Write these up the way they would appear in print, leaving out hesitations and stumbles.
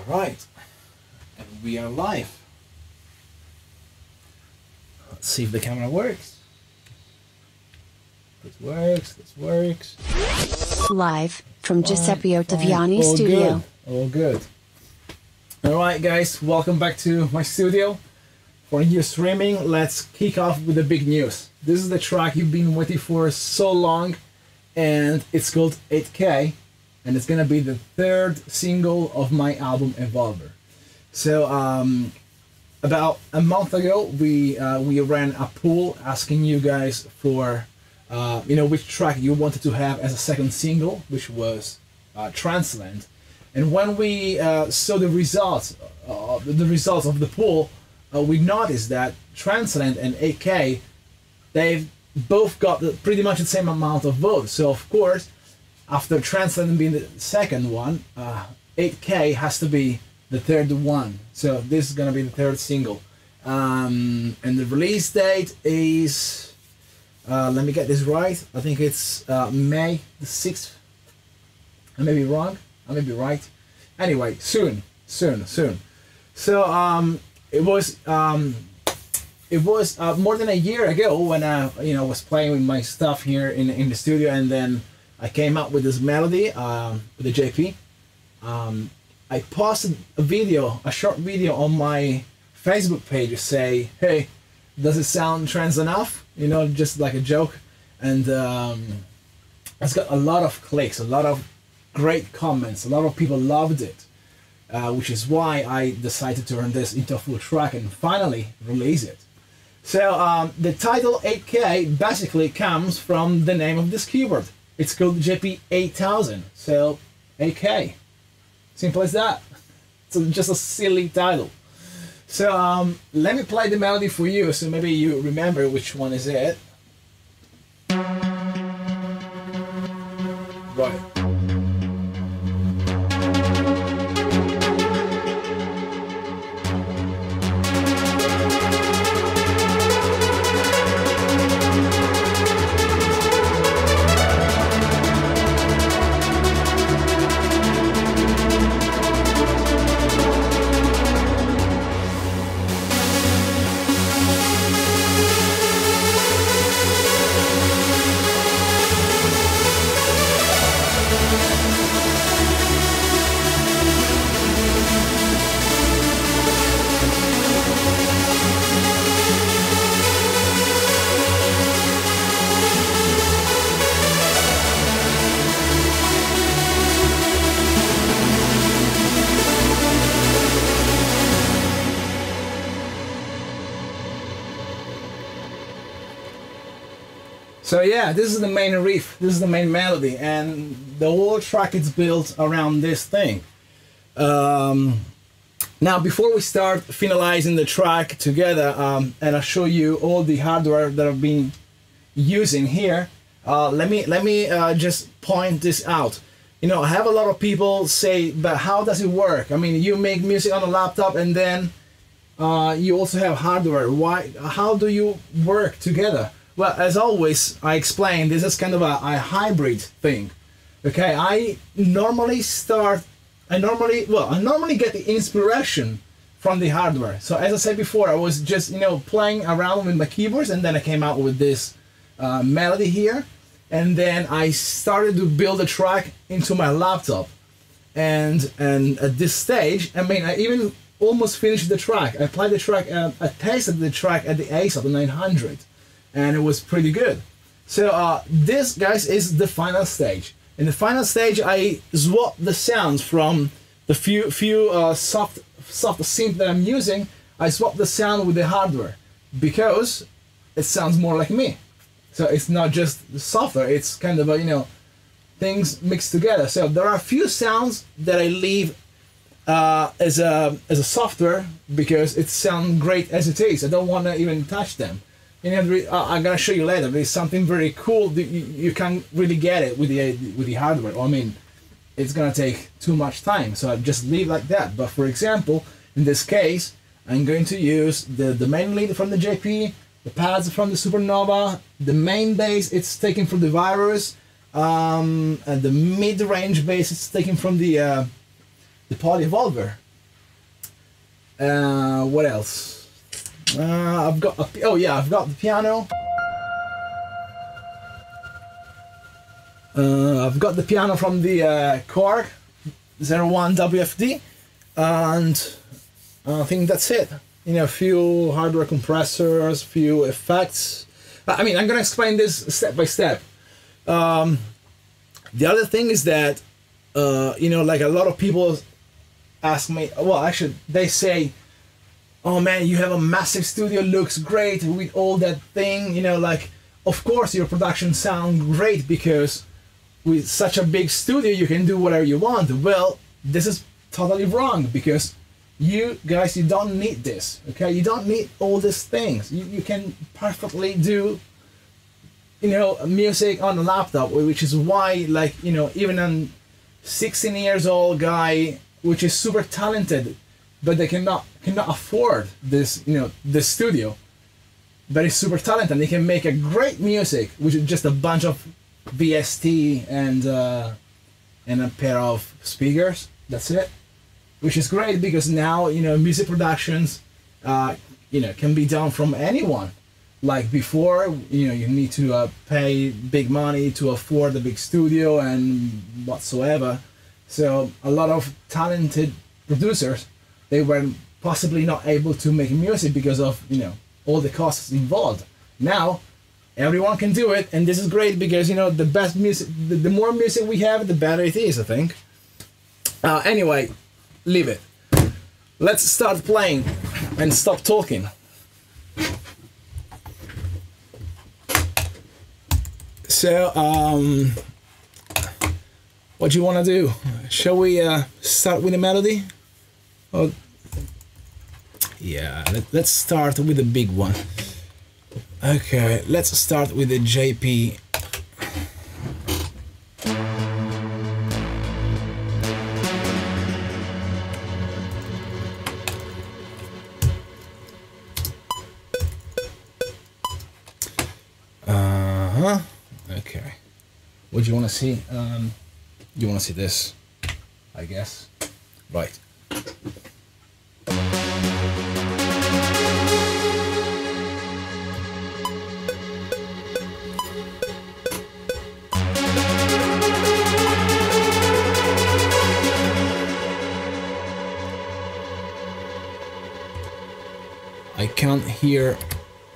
All right, and we are live. Let's see if the camera works. This works, this works. Live from Giuseppe Fine, Ottaviani all studio. Good, all good. All right, guys, welcome back to my studio. For new streaming, let's kick off with the big news. This is the track you've been waiting for so long, and it's called 8K, and it's gonna be the third single of my album Evolver. So about a month ago, we ran a poll asking you guys for which track you wanted to have as a second single, which was Transland. And when we saw the results of the poll, we noticed that Transland and 8K, they've both got pretty much the same amount of votes. So of course, after Transland being the second one, 8K has to be the third one. So this is gonna be the third single. And the release date is, let me get this right. I think it's May the 6th. I may be wrong. I may be right. Anyway, soon. So it was more than a year ago when I was playing with my stuff here in the studio, and then I came up with this melody with the JP. I posted a short video on my Facebook page to say, hey, does it sound trance enough? Just like a joke. And it's got a lot of clicks, a lot of great comments, a lot of people loved it, which is why I decided to turn this into a full track and finally release it. So the title 8K basically comes from the name of this keyboard. It's called JP 8000, so 8K. Simple as that. It's just a silly title. So let me play the melody for you, so maybe you remember which one is it. Right. So yeah, this is the main riff, this is the main melody, and the whole track is built around this thing. Now, before we start finalizing the track together, and I'll show you all the hardware that I've been using here, let me just point this out. I have a lot of people say, but how does it work? I mean, you make music on a laptop and then you also have hardware. How do you work together? Well, as always, I explain, this is kind of a hybrid thing. Okay, I normally get the inspiration from the hardware. So as I said before, I was just, playing around with my keyboards, and then I came out with this melody here. And then I started to build a track into my laptop. And at this stage, I mean, I even almost finished the track. I played the track, I tested the track at the ASAP, the 900. And it was pretty good. So this, guys, is the final stage. In the final stage, I swap the sounds from the few soft synth that I'm using. I swap the sound with the hardware because it sounds more like me. So it's not just the software; it's kind of things mixed together. So there are a few sounds that I leave as a software because it sounds great as it is. I don't want to even touch them. I'm gonna show you later. There's something very cool that you can't really get it with the hardware. I mean, it's gonna take too much time, so I just leave like that. But for example, in this case, I'm going to use the main lead from the JP, the pads from the Supernova, the main bass it's taken from the Virus, and the mid-range bass it's taken from the Poly Evolver. What else? I've got I've got the piano. I've got the piano from the Korg 01 WFD, and I think that's it. You know, a few hardware compressors, few effects. I mean, I'm gonna explain this step by step. The other thing is that, you know, like a lot of people ask me, well, actually, they say, oh man, you have a massive studio, looks great with all that thing, you know, like, of course your production sounds great because with such a big studio you can do whatever you want. Well, this is totally wrong, because you guys, you don't need this, okay? You don't need all these things. You can perfectly do, you know, music on a laptop, which is why, like, you know, even a 16 years old guy, which is super talented, but they cannot afford this, you know, this studio, but he's super talented and he can make a great music, which is just a bunch of VST and a pair of speakers. That's it, which is great because now, you know, music productions, you know, can be done from anyone. Like before, you know, you need to pay big money to afford a big studio and whatsoever. So a lot of talented producers, they were possibly not able to make music because of, you know, all the costs involved. Now everyone can do it, and this is great because, you know, the best music, the more music we have, the better it is, I think. Anyway, leave it. Let's start playing and stop talking. So, what do you want to do? Shall we start with a melody? Or, yeah, let's start with a big one. Okay, let's start with the JP. Okay. What do you want to see? You want to see this, I guess. Right. I can't hear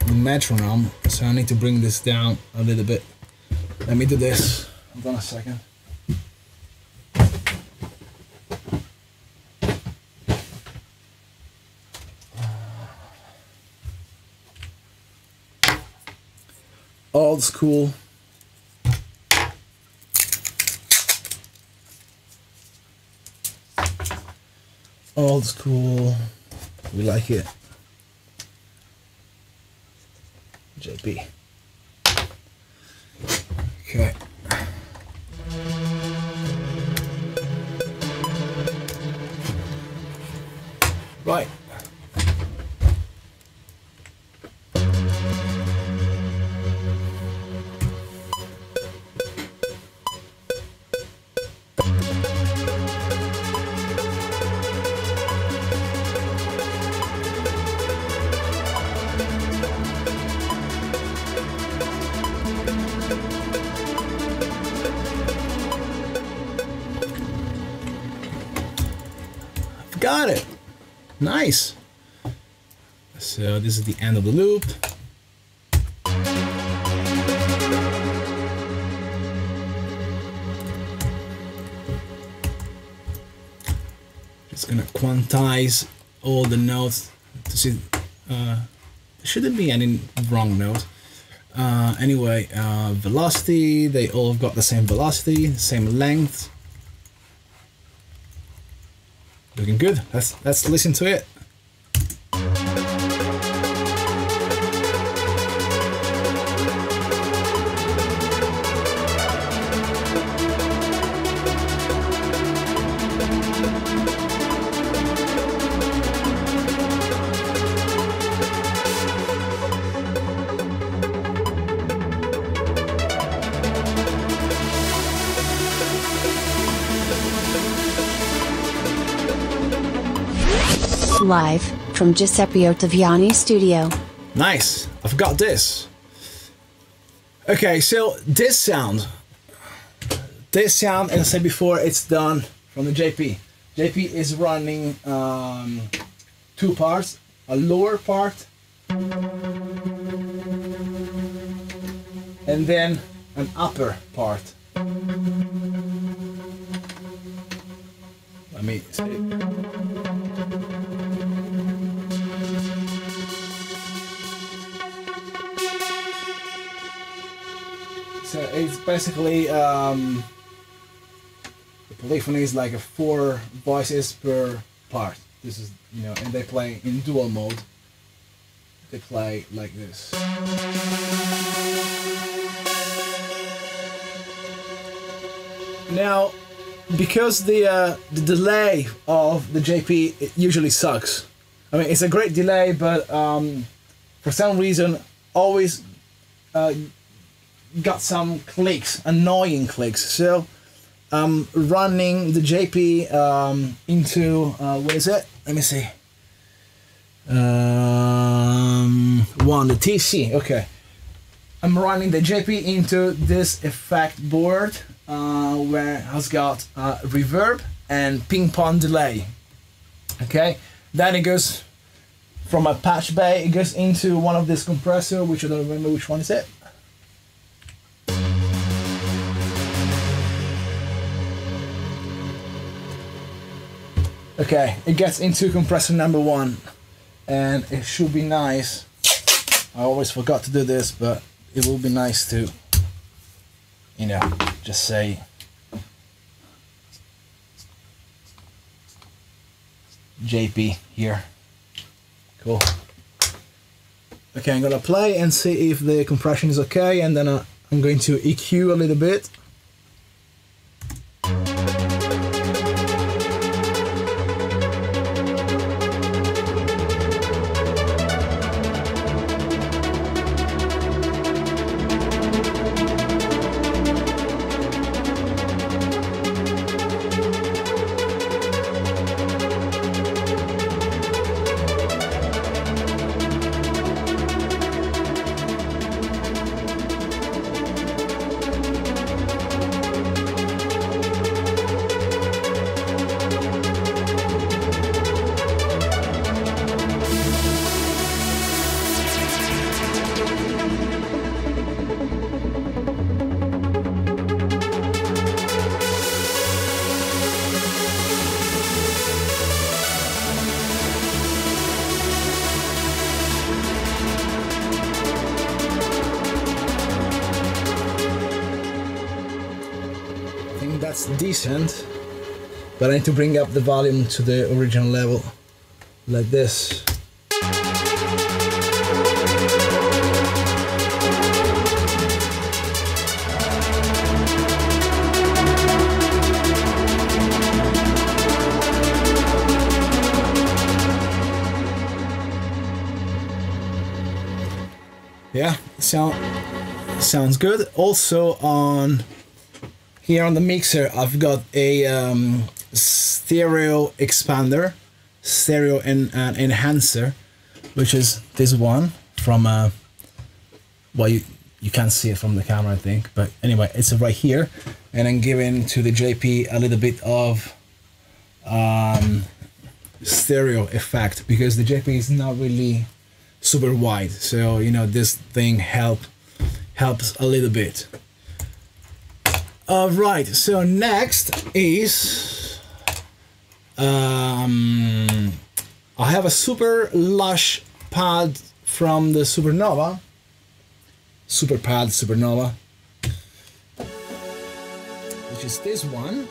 the metronome, so I need to bring this down a little bit. Let me do this. Hold on a second. Old school. Old school. We like it. JP. Okay. Right. Got it. Nice. So this is the end of the loop. Just gonna quantize all the notes to see there shouldn't be any wrong note. Anyway, velocity, they all have got the same velocity, same length. Looking good. Let's listen to it. Live from Giuseppe Ottaviani studio. Nice. I've got this. Okay, so this sound, as I said before, it's done from the JP. JP is running two parts, a lower part and then an upper part. Let me see. So it's basically the polyphony is like a 4 voices per part. This is, you know, and they play in dual mode. They play like this. Now, because the delay of the JP it usually sucks. I mean, it's a great delay, but for some reason, always got some clicks, annoying clicks. So I'm running the JP into what is it? Let me see. The TC. Okay, I'm running the JP into this effect board where it has got reverb and ping pong delay. Okay, then it goes from a patch bay. It goes into one of this compressor, which I don't remember which one is it. Okay, it gets into compressor number 1, and it should be nice. I always forgot to do this, but it will be nice to, you know, just say JP here. Cool. Okay, I'm gonna play and see if the compression is okay, and then I'm going to EQ a little bit. That's decent, but I need to bring up the volume to the original level, like this. Yeah, sounds good. Also on here on the mixer, I've got a stereo expander, stereo enhancer, which is this one from well, you can't see it from the camera, I think, but anyway, it's right here, and I'm giving to the JP a little bit of stereo effect, because the JP is not really super wide, so you know, this thing helps a little bit. Right, so next is I have a super lush pad from the Supernova, which is this one.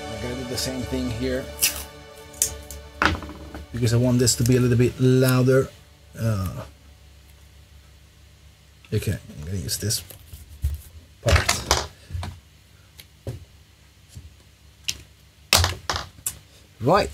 I'm gonna do the same thing here, because I want this to be a little bit louder. Okay, I'm gonna use this part. Right.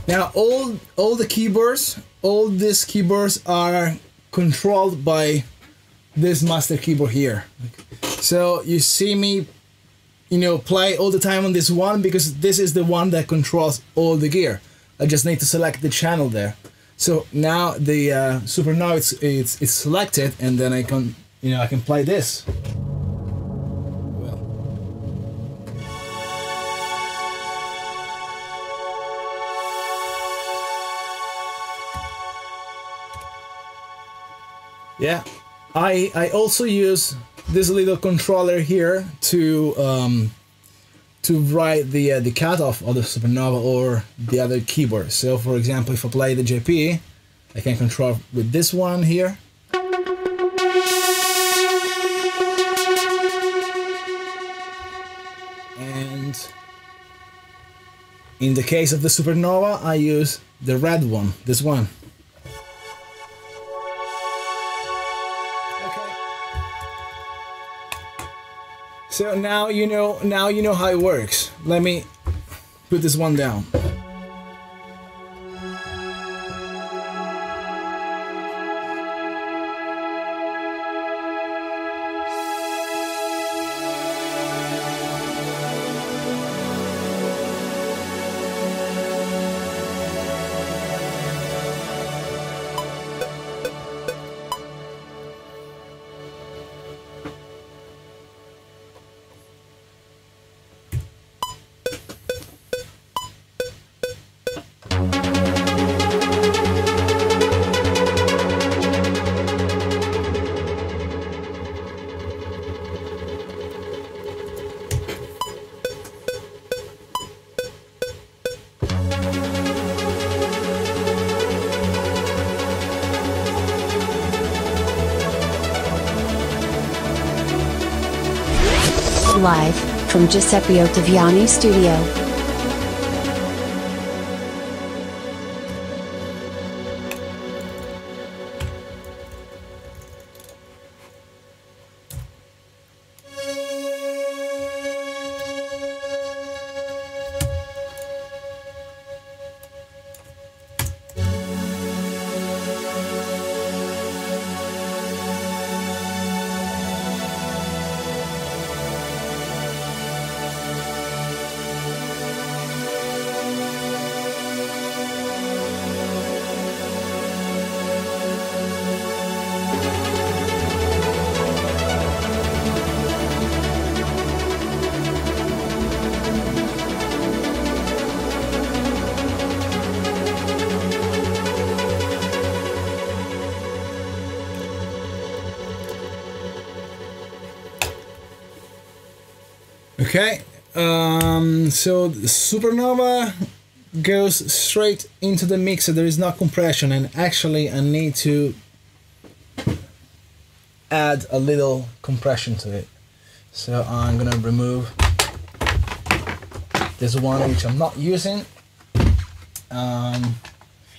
Now all the keyboards, all these keyboards are controlled by this master keyboard here. So you see me, play all the time on this one because this is the one that controls all the gear. I just need to select the channel there. So now the Supernova it's selected, and then I can I can play this. Yeah, I also use this little controller here to write the cutoff of the Supernova or the other keyboard. So for example, if I play the JP, I can control with this one here. And in the case of the Supernova, I use the red one, this one. So now you know how it works. Let me put this one down. Live from Giuseppe Ottaviani studio. Okay, so the Supernova goes straight into the mixer. There is no compression, and actually I need to add a little compression to it. So I'm gonna remove this one which I'm not using,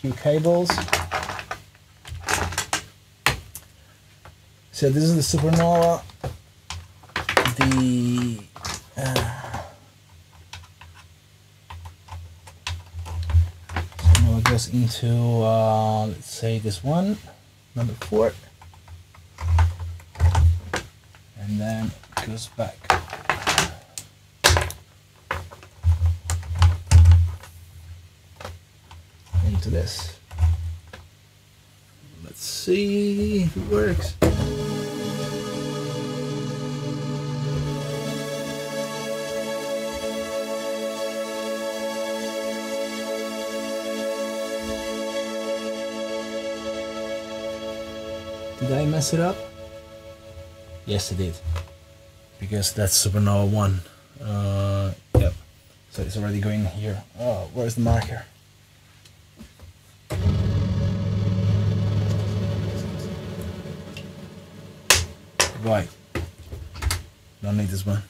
few cables. So this is the Supernova. The Supernova goes into let's say this one, number 4, and then it goes back. Into this. Let's see if it works. Did I mess it up? Yes, I did. Because that's Supernova 1. Yep. So it's already going here. Oh, where's the marker? Right. Don't need this one.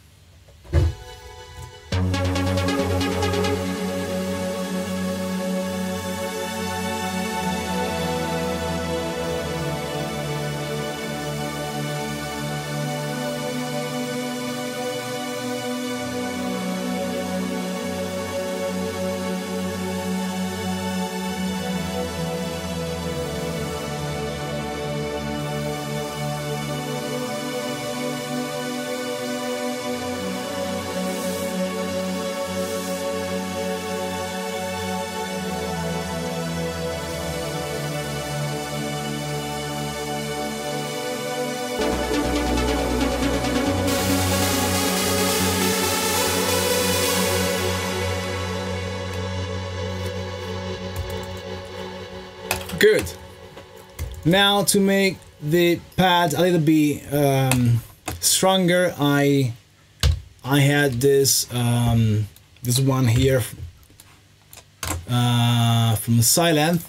Good. Now to make the pads a little bit stronger, I had this this one here from Silent,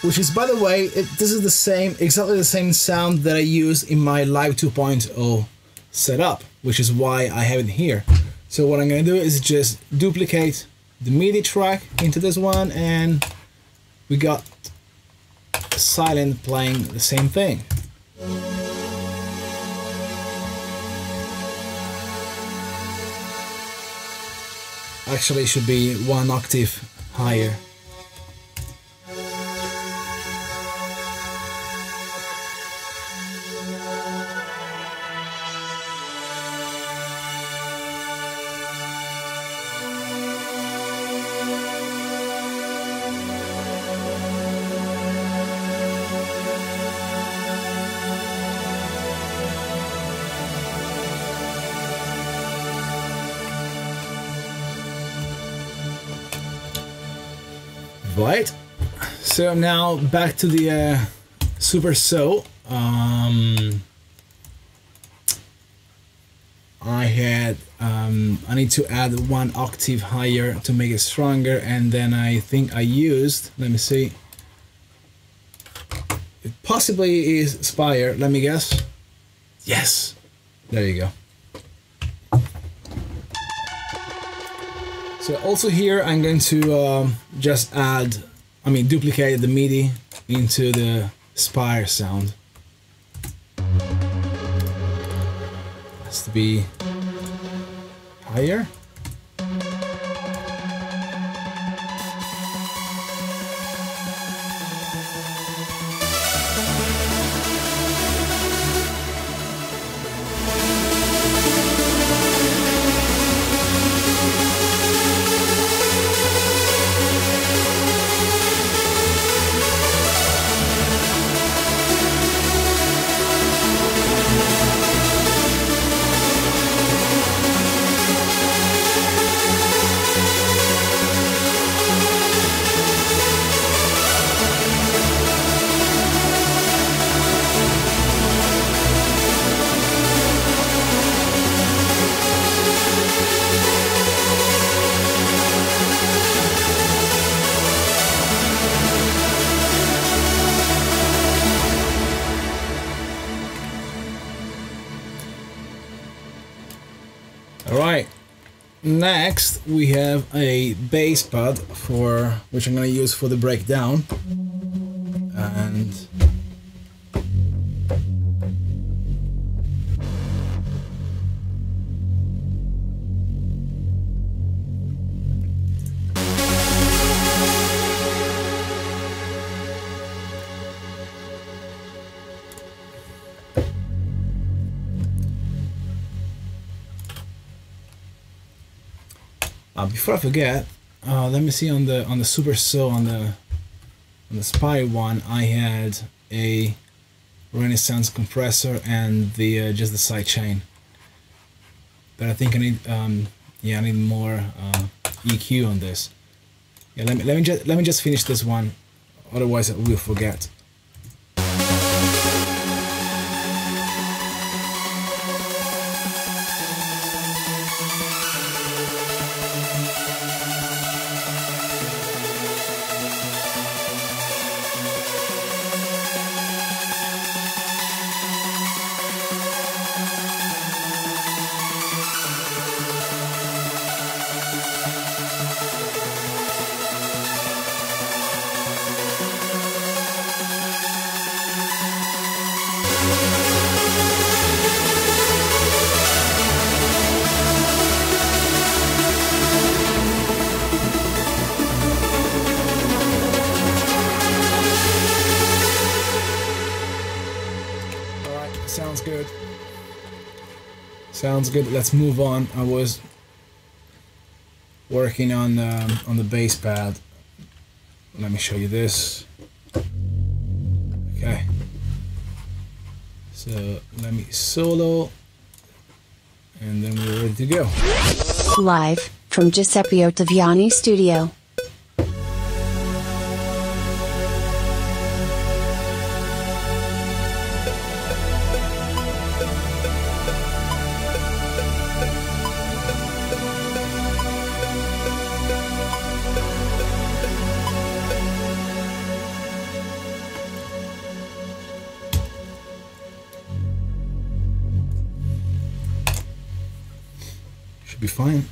which is, by the way, this is the same, exactly the same sound that I use in my Live 2.0 setup, which is why I have it here. So what I'm gonna do is just duplicate the MIDI track into this one, and we got Silent playing the same thing. Actually, it should be one octave higher. Right, so now back to the Super So. I need to add one octave higher to make it stronger, and then I think I used, let me see, it possibly is Spire, let me guess. Yes, there you go. So also here I'm going to just add, duplicate the MIDI into the Spire sound. Has to be higher. Alright, next we have a bass pad which I'm going to use for the breakdown, and before I forget, let me see, on the Super So, on the Spire one, I had a Renaissance compressor and the just the side chain. But I think I need I need more EQ on this. Yeah, let me just finish this one, otherwise I will forget. Sounds good. Sounds good. Let's move on. I was working on the bass pad. Let me show you this. Okay. So let me solo, and then we're ready to go. Live from Giuseppe Ottaviani studio. be fine.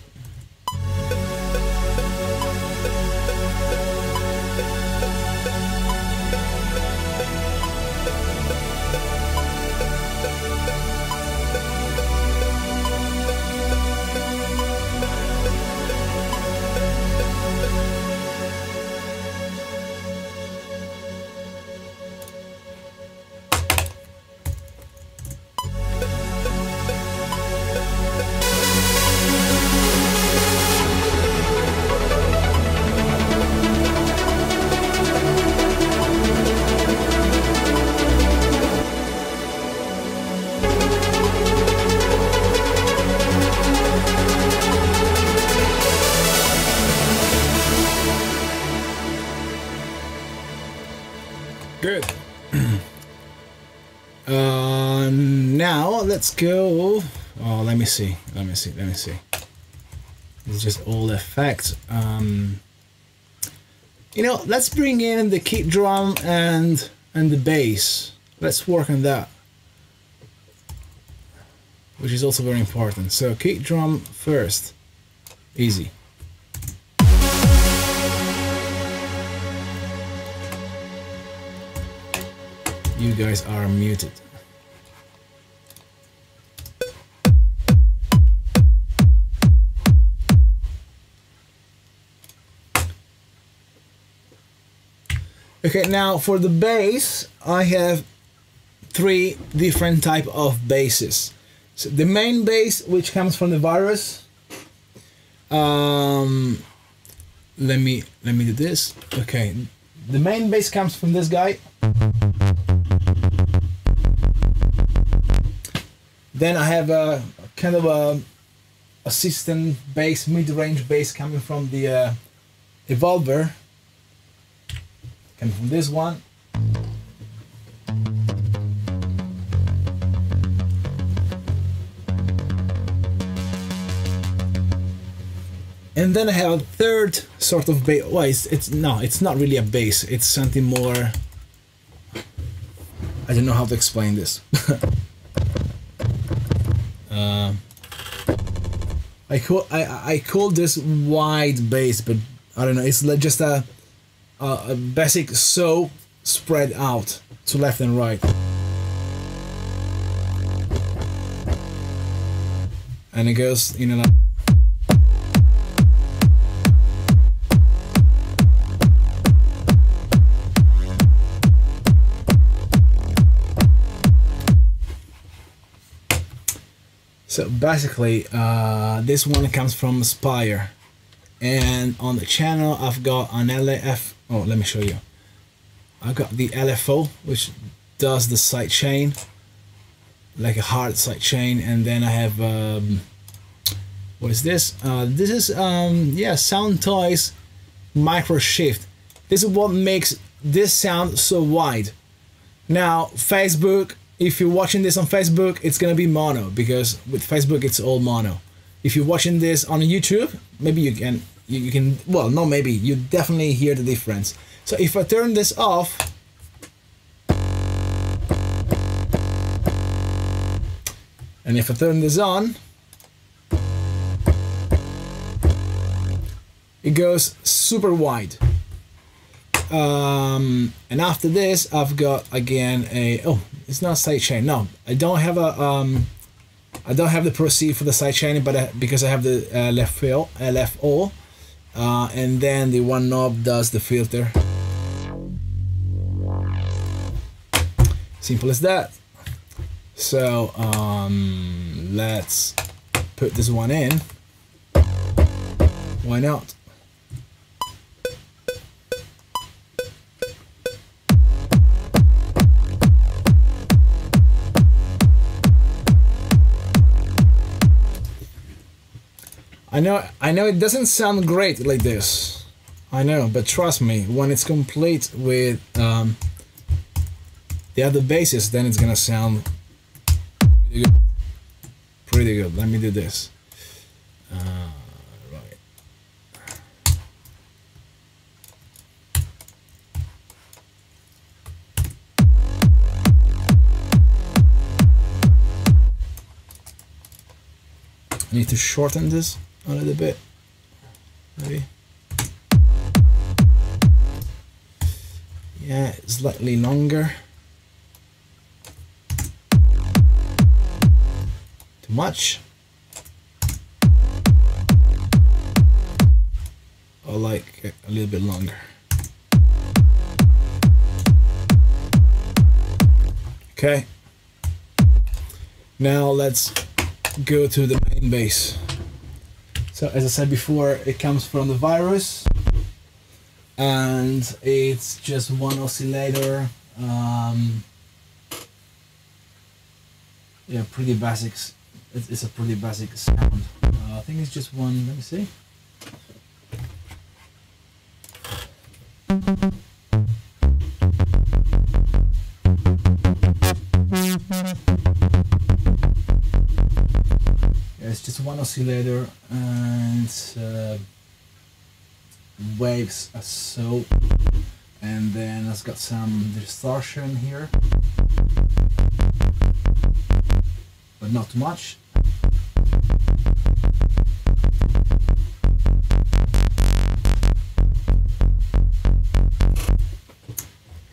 Good. Now let's go. Oh, let me see. It's just all effects. You know, let's bring in the kick drum and the bass. Let's work on that, which is also very important. So kick drum first. Easy. You guys are muted. Okay, now for the bass, I have 3 different type of basses. So the main bass, which comes from the virus. Let me do this. Okay, the main bass comes from this guy. Then I have a kind of a system bass, mid-range bass coming from the Evolver, coming from this one. And then I have a third sort of bass. Well, it's not really a bass. It's something more. I don't know how to explain this. I call this wide bass, but I don't know. It's like just a basic saw spread out to left and right, and it goes in and out. So basically, this one comes from Spire, and on the channel I've got an LF. Oh, let me show you. I've got the LFO, which does the side chain, like a hard side chain, and then I have what is this? This is yeah, Sound Toys Micro Shift. This is what makes this sound so wide. Now Facebook. If you're watching this on Facebook, it's gonna be mono, because with Facebook it's all mono. If you're watching this on YouTube, maybe you can well, no, maybe you definitely hear the difference. So if I turn this off, and if I turn this on, it goes super wide. And after this, I've got again a it's not sidechain. No, I don't have a I don't have the proceed for the sidechain, but because I have the LFO, and then the one knob does the filter. Simple as that. So let's put this one in. Why not? I know it doesn't sound great like this. I know, but trust me, when it's complete with the other basses, then it's gonna sound pretty good. Pretty good. Let me do this. Right. I need to shorten this a little bit, maybe. Yeah, slightly longer. Too much. I like it a little bit longer. Okay. Now let's go to the main bass. So as I said before, it comes from the Virus, and it's just one oscillator. Yeah, pretty basics. It's a pretty basic sound. I think it's just one. Let me see. It's just one oscillator, and waves are so, and then it's got some distortion here, but not too much.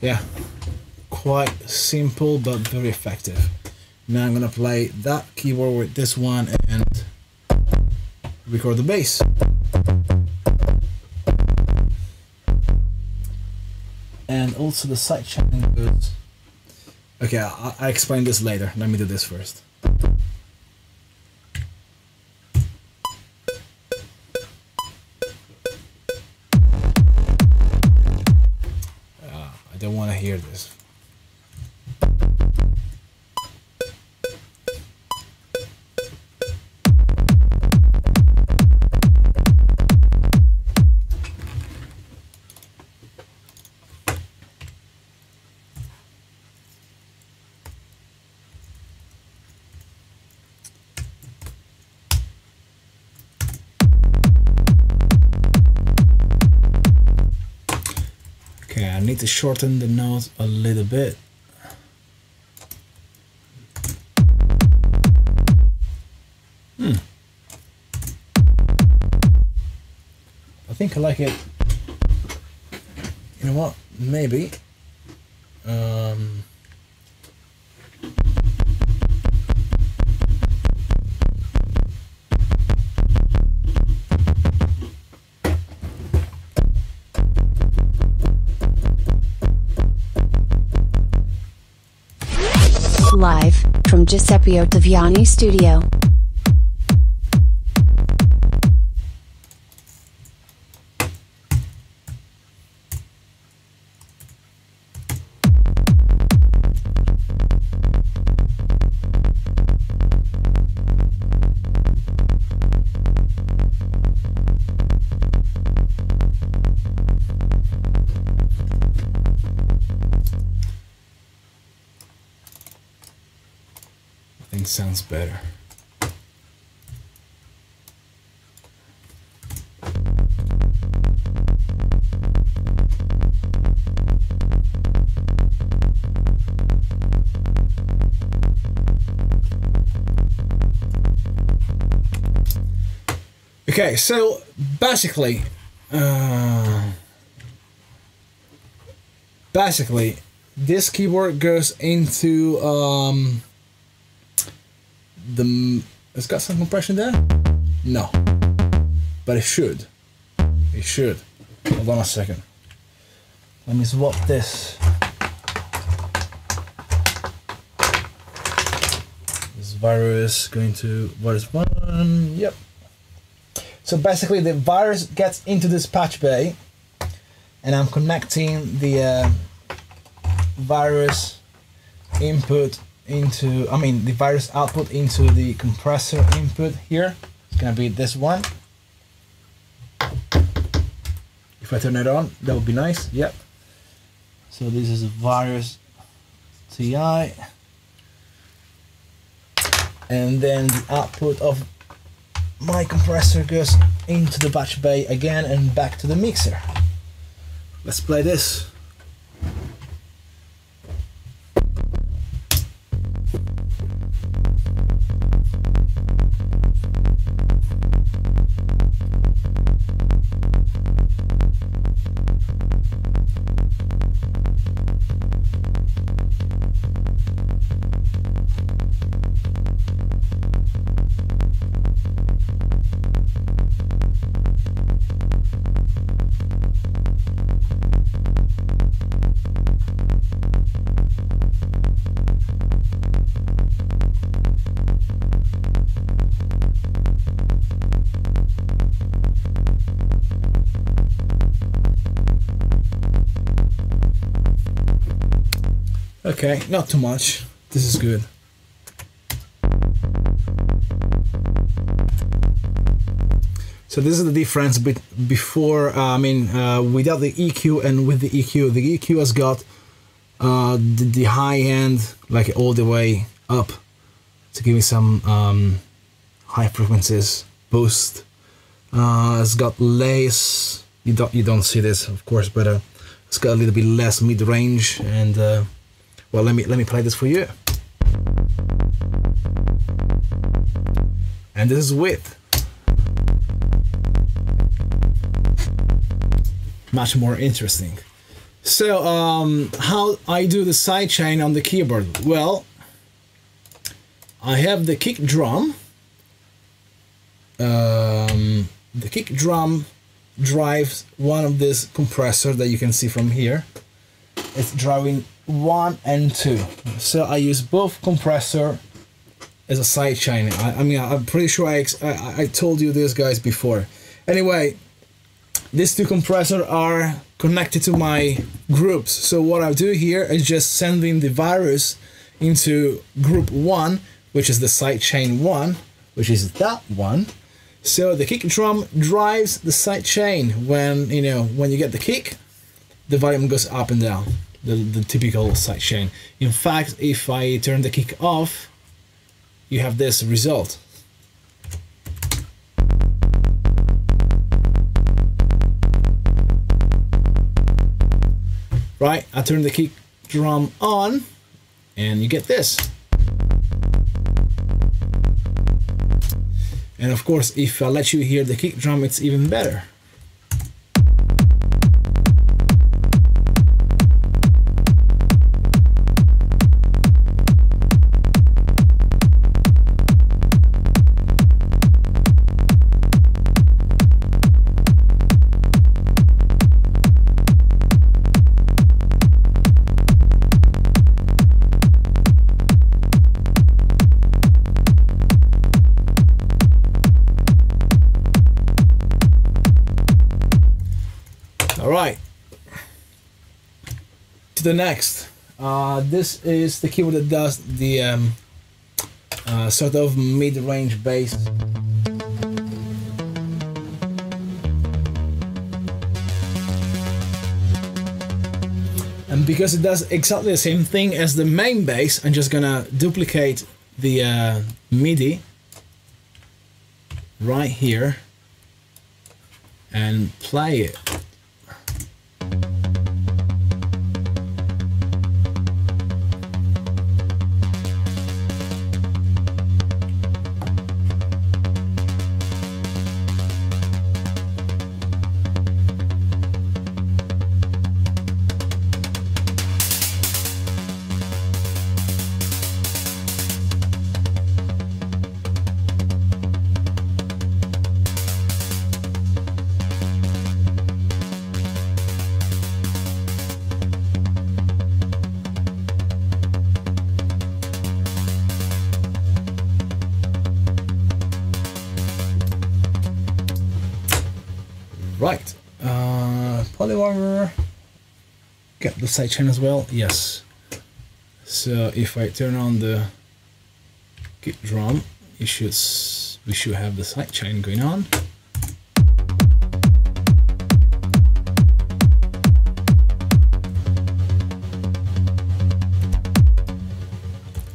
Yeah, quite simple but very effective. Now I'm gonna play that keyboard with this one and record the bass. And also the side channel goes. Okay, I explain this later. Let me do this first. I don't want to hear this. Okay, I need to shorten the note a little bit. I think I like it. You know what? Maybe. Live from Giuseppe Ottaviani studio. I think sounds better. Okay, so basically, this keyboard goes into it's got some compression there? No, but it should. It should. Hold on a second. Let me swap this. This Virus going to Virus 1. Yep. So basically the Virus gets into this patch bay, and I'm connecting the Virus input into, the Virus output into the compressor input here. It's gonna be this one. If I turn it on, that would be nice. Yep. So this is a Virus TI, and then the output of my compressor goes into the batch bay again and back to the mixer. Let's play this. Okay, not too much. This is good. So this is the difference before, without the EQ and with the EQ. The EQ has got the high end, like all the way up, to give me some high frequencies boost. It's got less. You don't see this, of course, but it's got a little bit less mid range. And well, let me play this for you. And this is width. Much more interesting. So how I do the sidechain on the keyboard? Well, I have the kick drum. The kick drum drives one of this compressor that you can see from here. It's driving 1 and 2. So I use both compressor as a sidechain. I'm pretty sure I told you this, guys, before. Anyway, these two compressors are connected to my groups. So what I do here is just sending the virus into group 1, which is the sidechain 1, which is that one. So the kick drum drives the sidechain. When you get the kick, the volume goes up and down, the typical sidechain. In fact, if I turn the kick off, you have this result. Right, I turn the kick drum on and you get this. And of course, if I let you hear the kick drum, it's even better. Alright, to the next. This is the keyboard that does the sort of mid-range bass. And because it does exactly the same thing as the main bass, I'm just gonna duplicate the MIDI right here and play it. Right, polywire, get the sidechain as well, yes. So if I turn on the kick drum, we should have the sidechain going on.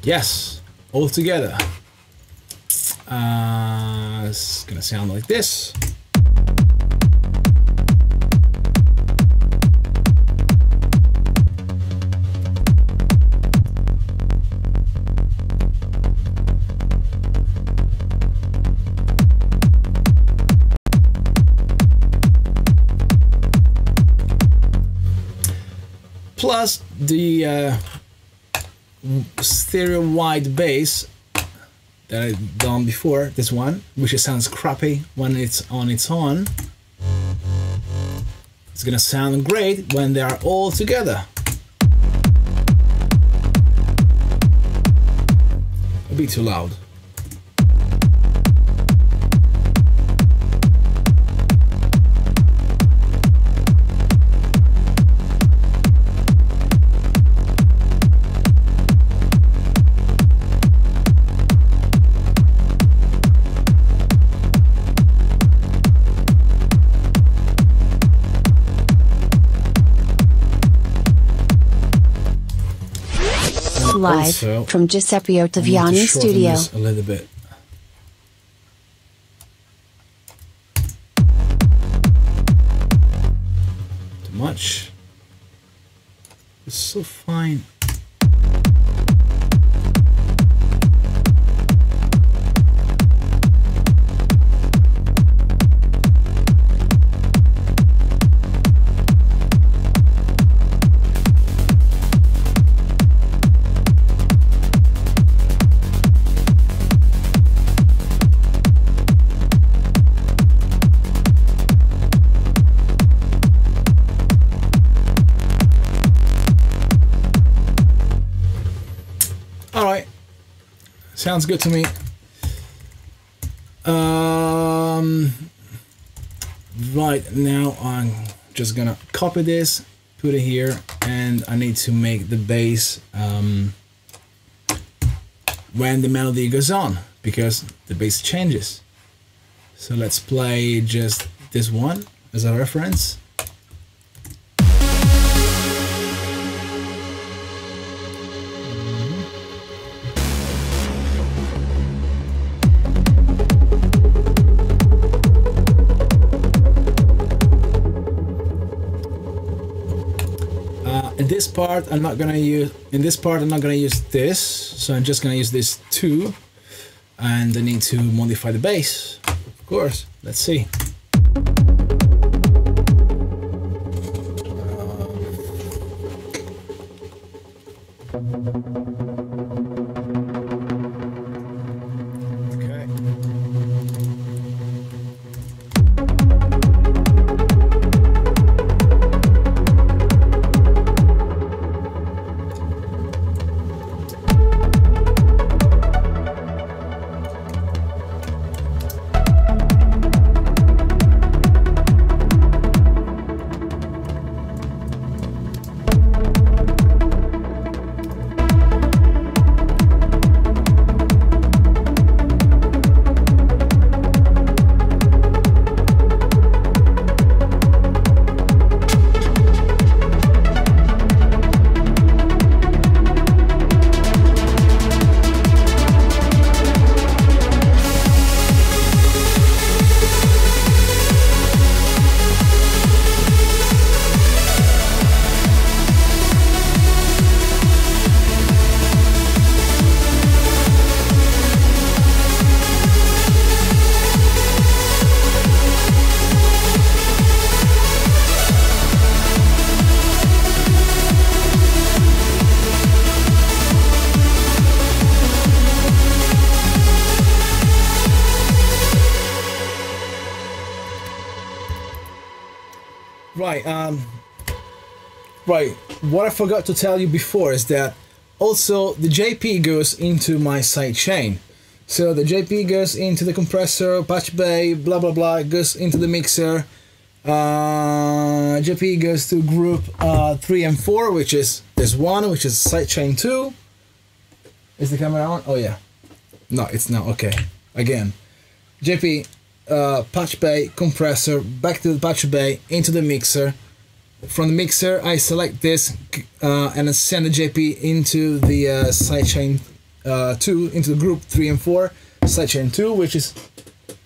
Yes, all together. It's gonna sound like this. Plus the stereo wide bass that I've done before, this one, which sounds crappy when it's on its own. It's gonna sound great when they are all together. A bit too loud. Live Also, from Giuseppe Ottaviani studio. A little bit. Too much. It's so fine. Alright, sounds good to me. Right, now I'm just gonna copy this, put it here, and I need to make the bass when the melody goes on, because the bass changes. So let's play just this one as a reference. In this part I'm not gonna use this, so I'm just gonna use this 2, and I need to modify the bass, of course. Let's see. Okay. Right, what I forgot to tell you before is that also the JP goes into my sidechain. So the JP goes into the compressor, patch bay, blah blah blah, it goes into the mixer. JP goes to group 3 and 4, which is this one, which is sidechain 2. Is the camera on? Oh yeah. No, it's not. Okay. Again. JP, patch bay, compressor, back to the patch bay, into the mixer. From the mixer, I select this and I send the JP into the sidechain 2, into the group 3 and 4, sidechain 2, which is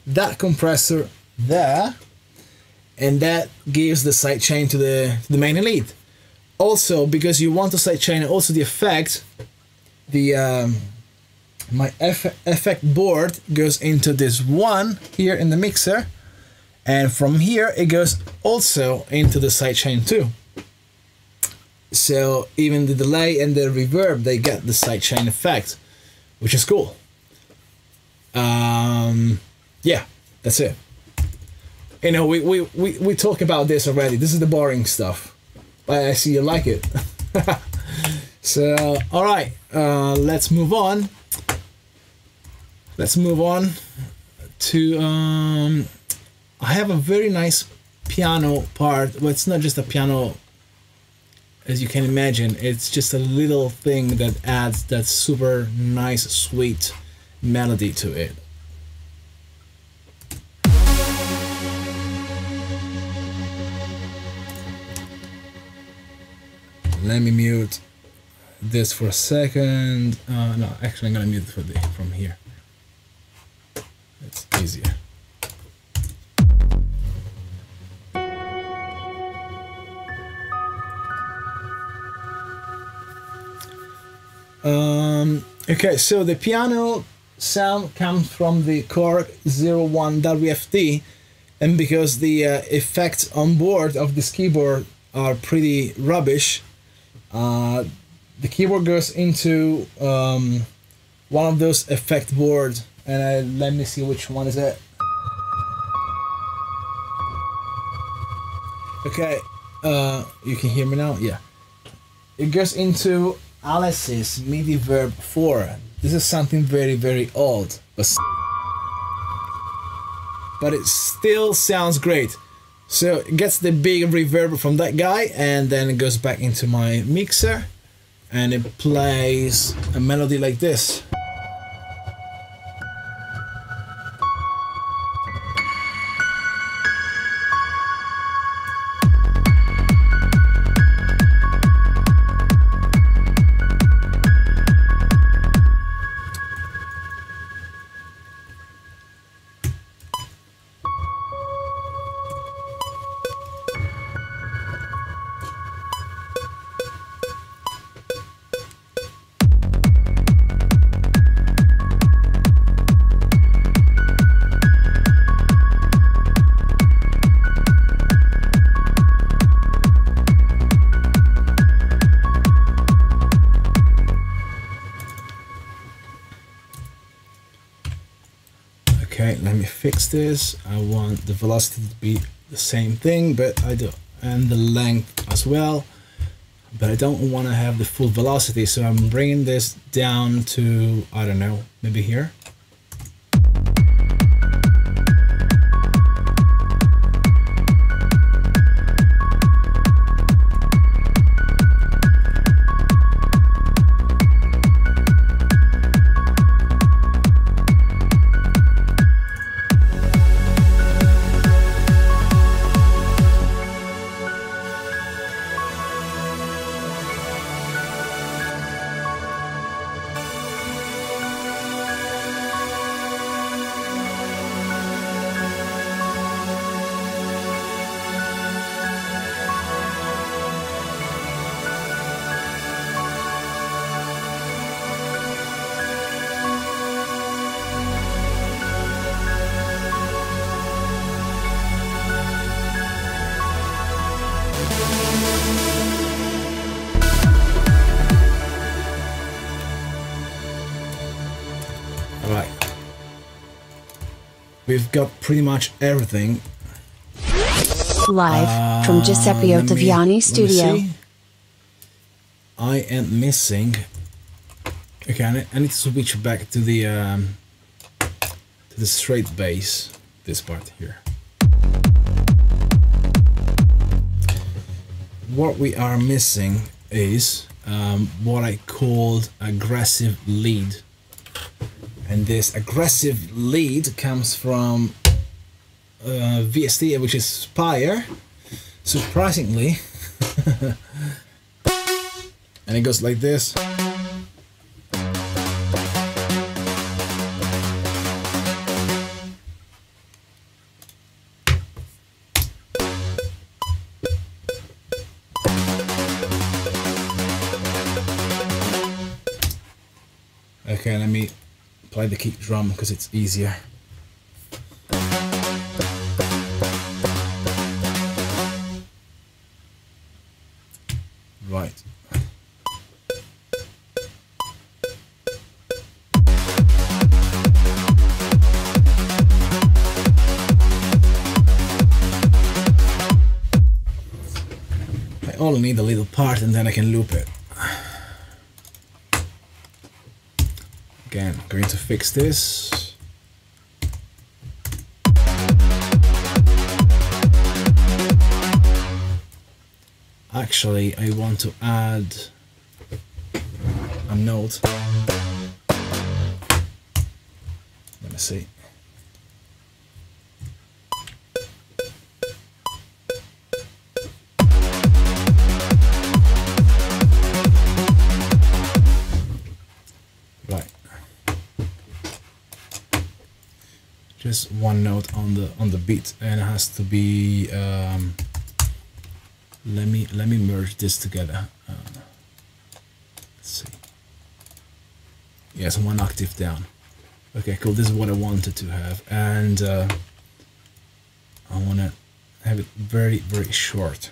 that compressor there, and that gives the sidechain to the main elite. Also, because you want to sidechain also the effect, my effect board goes into this one here in the mixer, and from here it goes also into the sidechain 2. So even the delay and the reverb, they get the sidechain effect, which is cool. Yeah, that's it. You know, we talk about this already. This is the boring stuff. I see you like it. So, all right, let's move on. Let's move on to, I have a very nice piano part. Well, it's not just a piano, as you can imagine. It's just a little thing that adds that super nice, sweet melody to it. Let me mute this for a second. No, actually I'm gonna mute it from here. It's easier. Okay, so the piano sound comes from the Korg 01 WFD, and because the effects on board of this keyboard are pretty rubbish, the keyboard goes into one of those effect boards, and let me see which one is it. Okay, you can hear me now? Yeah. It goes into Alice's MIDI Verb 4. This is something very, very old, but it still sounds great. So it gets the big reverb from that guy, and then it goes back into my mixer, and it plays a melody like this. Okay, let me fix this. I want the velocity to be the same thing, but I do, and the length as well, but I don't want to have the full velocity, so I'm bringing this down to, I don't know, maybe here. Alright, we've got pretty much everything. Live from Giuseppe Ottaviani studio. I am missing. Okay, I need to switch back to the straight bass. This part here. What we are missing is what I called aggressive lead. And this aggressive lead comes from VST, which is Spire, surprisingly. And it goes like this. Okay, let me play the kick drum because it's easier. Right. only need a little part and then I can loop it. Again, I'm going to fix this. Actually, I want to add a note. Let me see. Right. Just one note on the beat, and it has to be. Let me merge this together. Let's see. Yes, one octave down. Okay, cool. This is what I wanted to have, and I want to have it very, very short.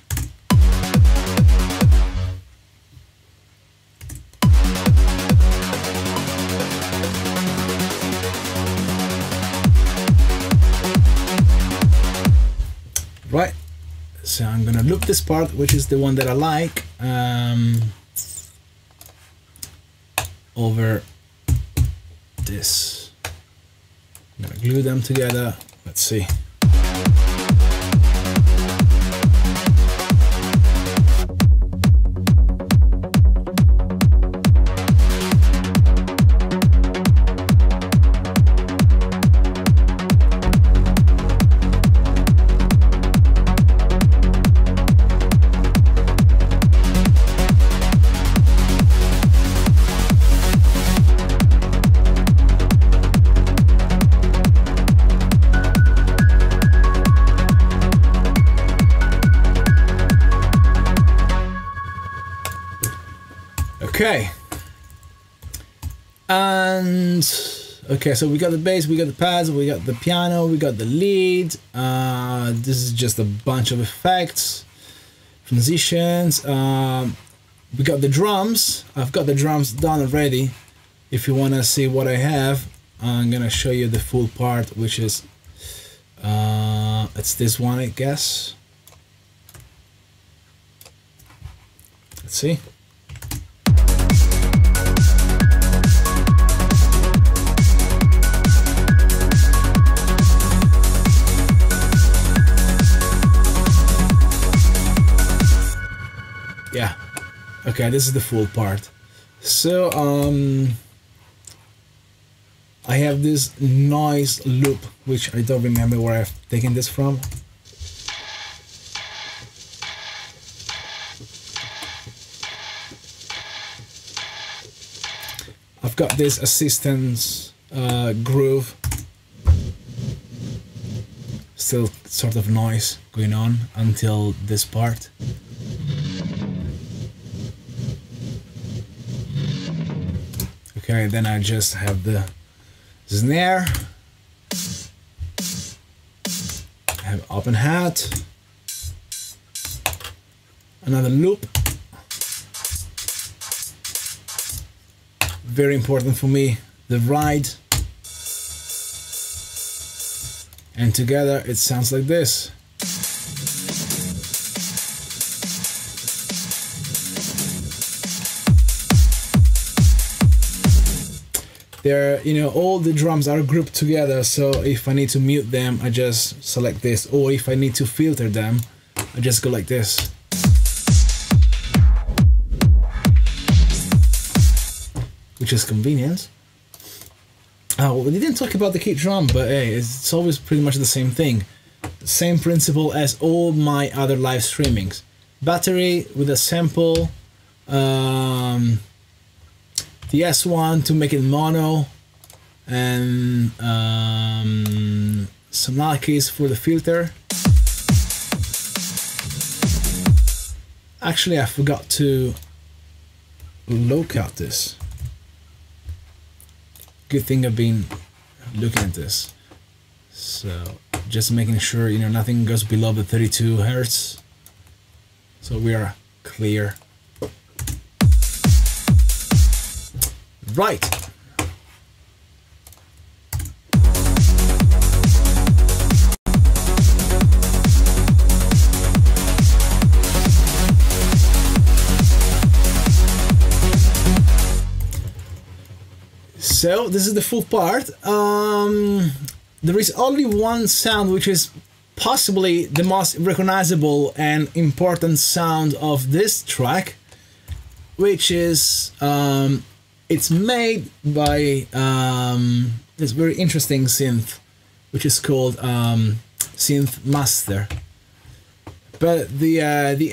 Right. So I'm gonna loop this part, which is the one that I like, over this. I'm gonna glue them together. Let's see. Okay, and okay, so we got the bass, we got the pads, we got the piano, we got the lead. This is just a bunch of effects, transitions. We got the drums. I've got the drums done already. If you want to see what I have, I'm gonna show you the full part, which is it's this one, I guess. Let's see. Yeah, okay, this is the full part. So I have this noise loop, which I don't remember where I've taken this from. I've got this assistance groove, still sort of noise going on until this part. Okay, then I just have the snare, I have open hat, another loop. Very important for me, the ride, and together it sounds like this. They're, you know, all the drums are grouped together, so if I need to mute them, I just select this, or if I need to filter them, I just go like this. Which is convenient. Oh, we didn't talk about the kick drum, but hey, it's always pretty much the same thing. Same principle as all my other live streamings. Battery with a sample, the S1 to make it mono, and some null keys for the filter. Actually, I forgot to low cut this. Good thing I've been looking at this. So just making sure, you know, nothing goes below the 32 Hertz. So we are clear. Right. So this is the full part. There is only one sound which is possibly the most recognizable and important sound of this track, which is it's made by this very interesting synth, which is called Synth Master. But the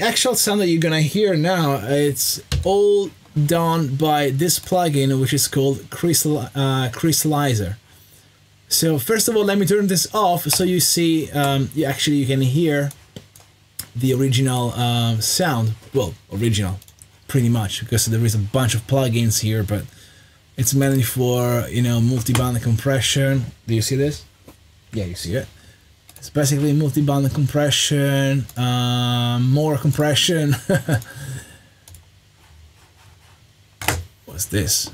actual sound that you're gonna hear now, it's all done by this plugin, which is called Crystallizer. So first of all, let me turn this off so you see, you can hear the original sound. Well, original, pretty much, because there is a bunch of plugins here, but it's mainly for, you know, multi-band compression. Do you see this? Yeah, you see it. It's basically multi-band compression, more compression. What's this?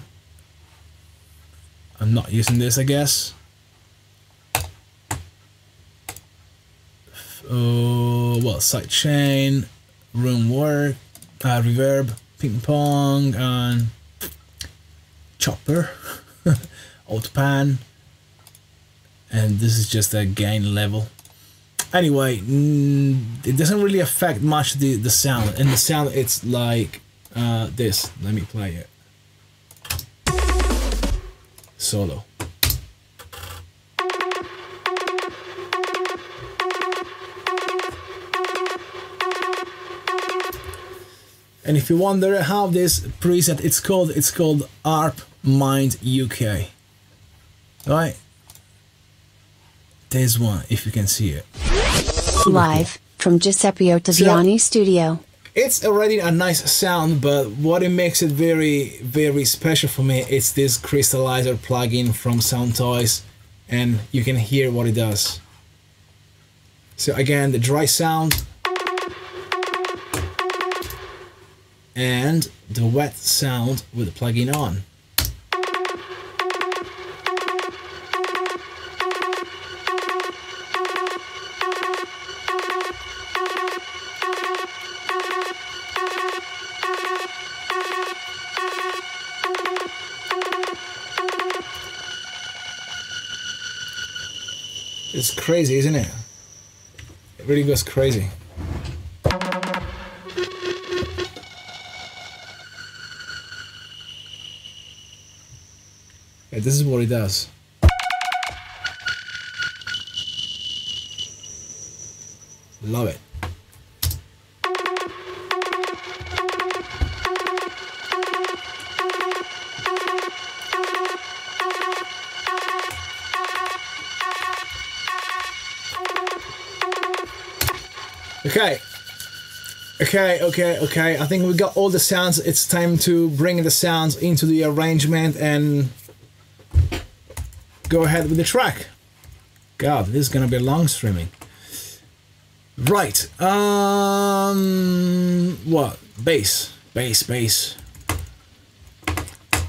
I'm not using this, I guess. Well, sidechain, room work, reverb, ping pong, and chopper, auto pan, and this is just a gain level. Anyway, it doesn't really affect much the sound, and the sound, it's like this. Let me play it. Solo. And if you wonder how this preset it's called ARP Mind UK. Right? There's one, if you can see it. Live from Giuseppe Ottaviani studio. It's already a nice sound, but what it makes it very, very special for me is this Crystallizer plugin from Soundtoys, and you can hear what it does. So again, the dry sound and the wet sound with the plugin on. It's crazy, isn't it? It really goes crazy. Yeah, this is what it does. Love it. Okay. I think we got all the sounds. It's time to bring the sounds into the arrangement and go ahead with the track. God, this is gonna be long streaming. Right. What? Bass.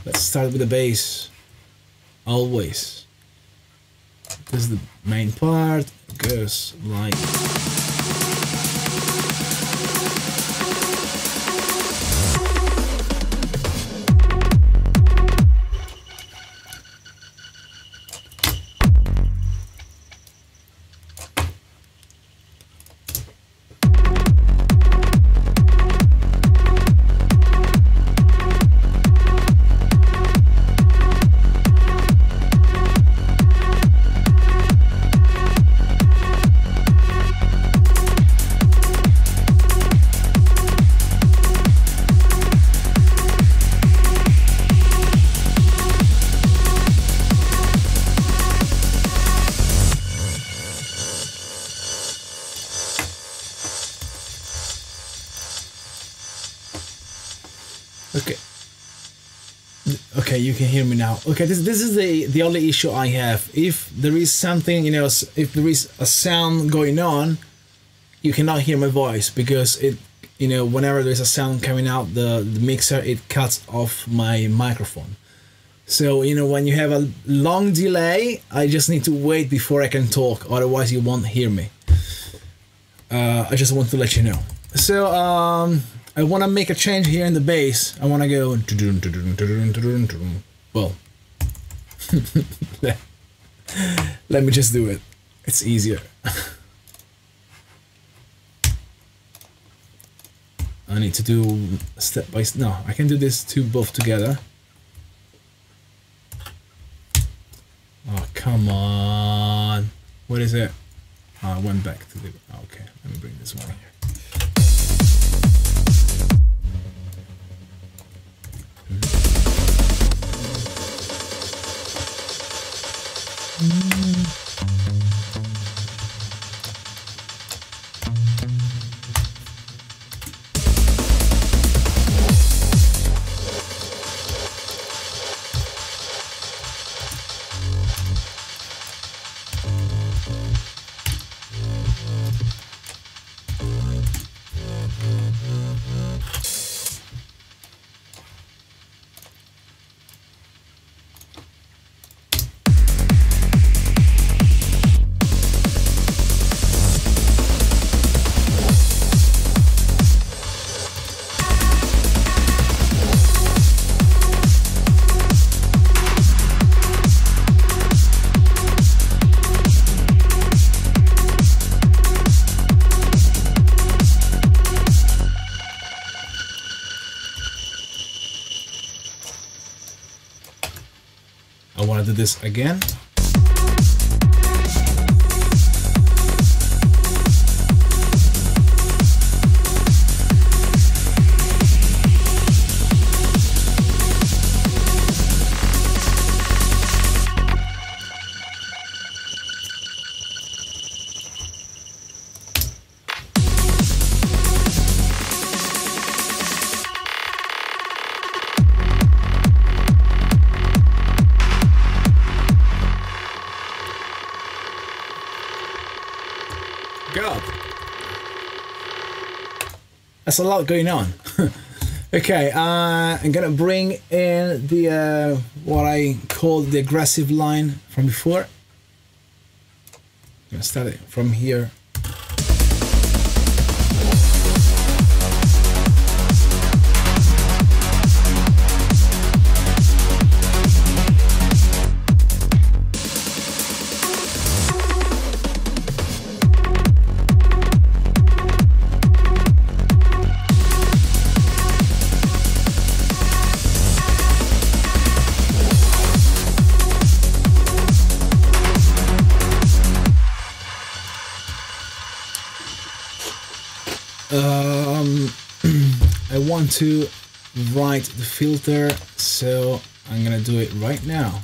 Let's start with the bass. Always. This is the main part. It goes like. Okay, you can hear me now. Okay, this is the only issue I have. If there is something, you know, if there is a sound going on, you cannot hear my voice because it, you know, whenever there's a sound coming out the mixer, it cuts off my microphone. So, you know, when you have a long delay, I just need to wait before I can talk, otherwise you won't hear me. I just want to let you know. So, I want to make a change here in the bass. I want to go, well, Let me just do it. It's easier. I need to do step by step. No, I can do this two both together. Oh, come on. What is it? Oh, I went back to the... Okay, let me bring this one here. I want to do this again. God, that's a lot going on. Okay, I'm gonna bring in the what I call the aggressive line from before. I'm gonna start it from here. I want to write the filter, so I'm gonna do it right now.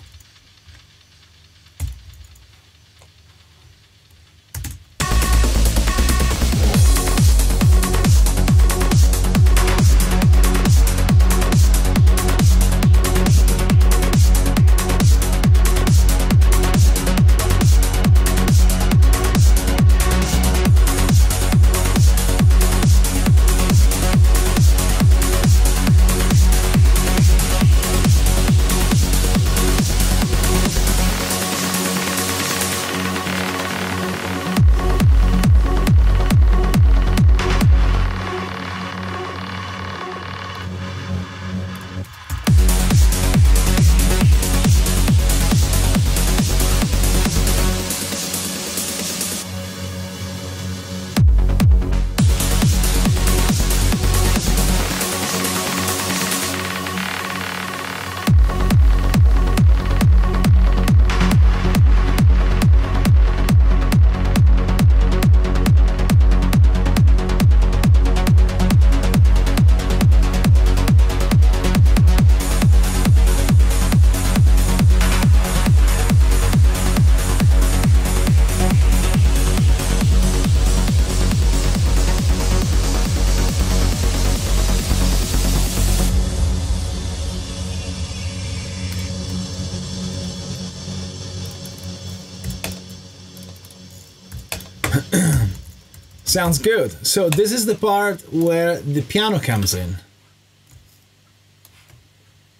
Sounds good. So this is the part where the piano comes in.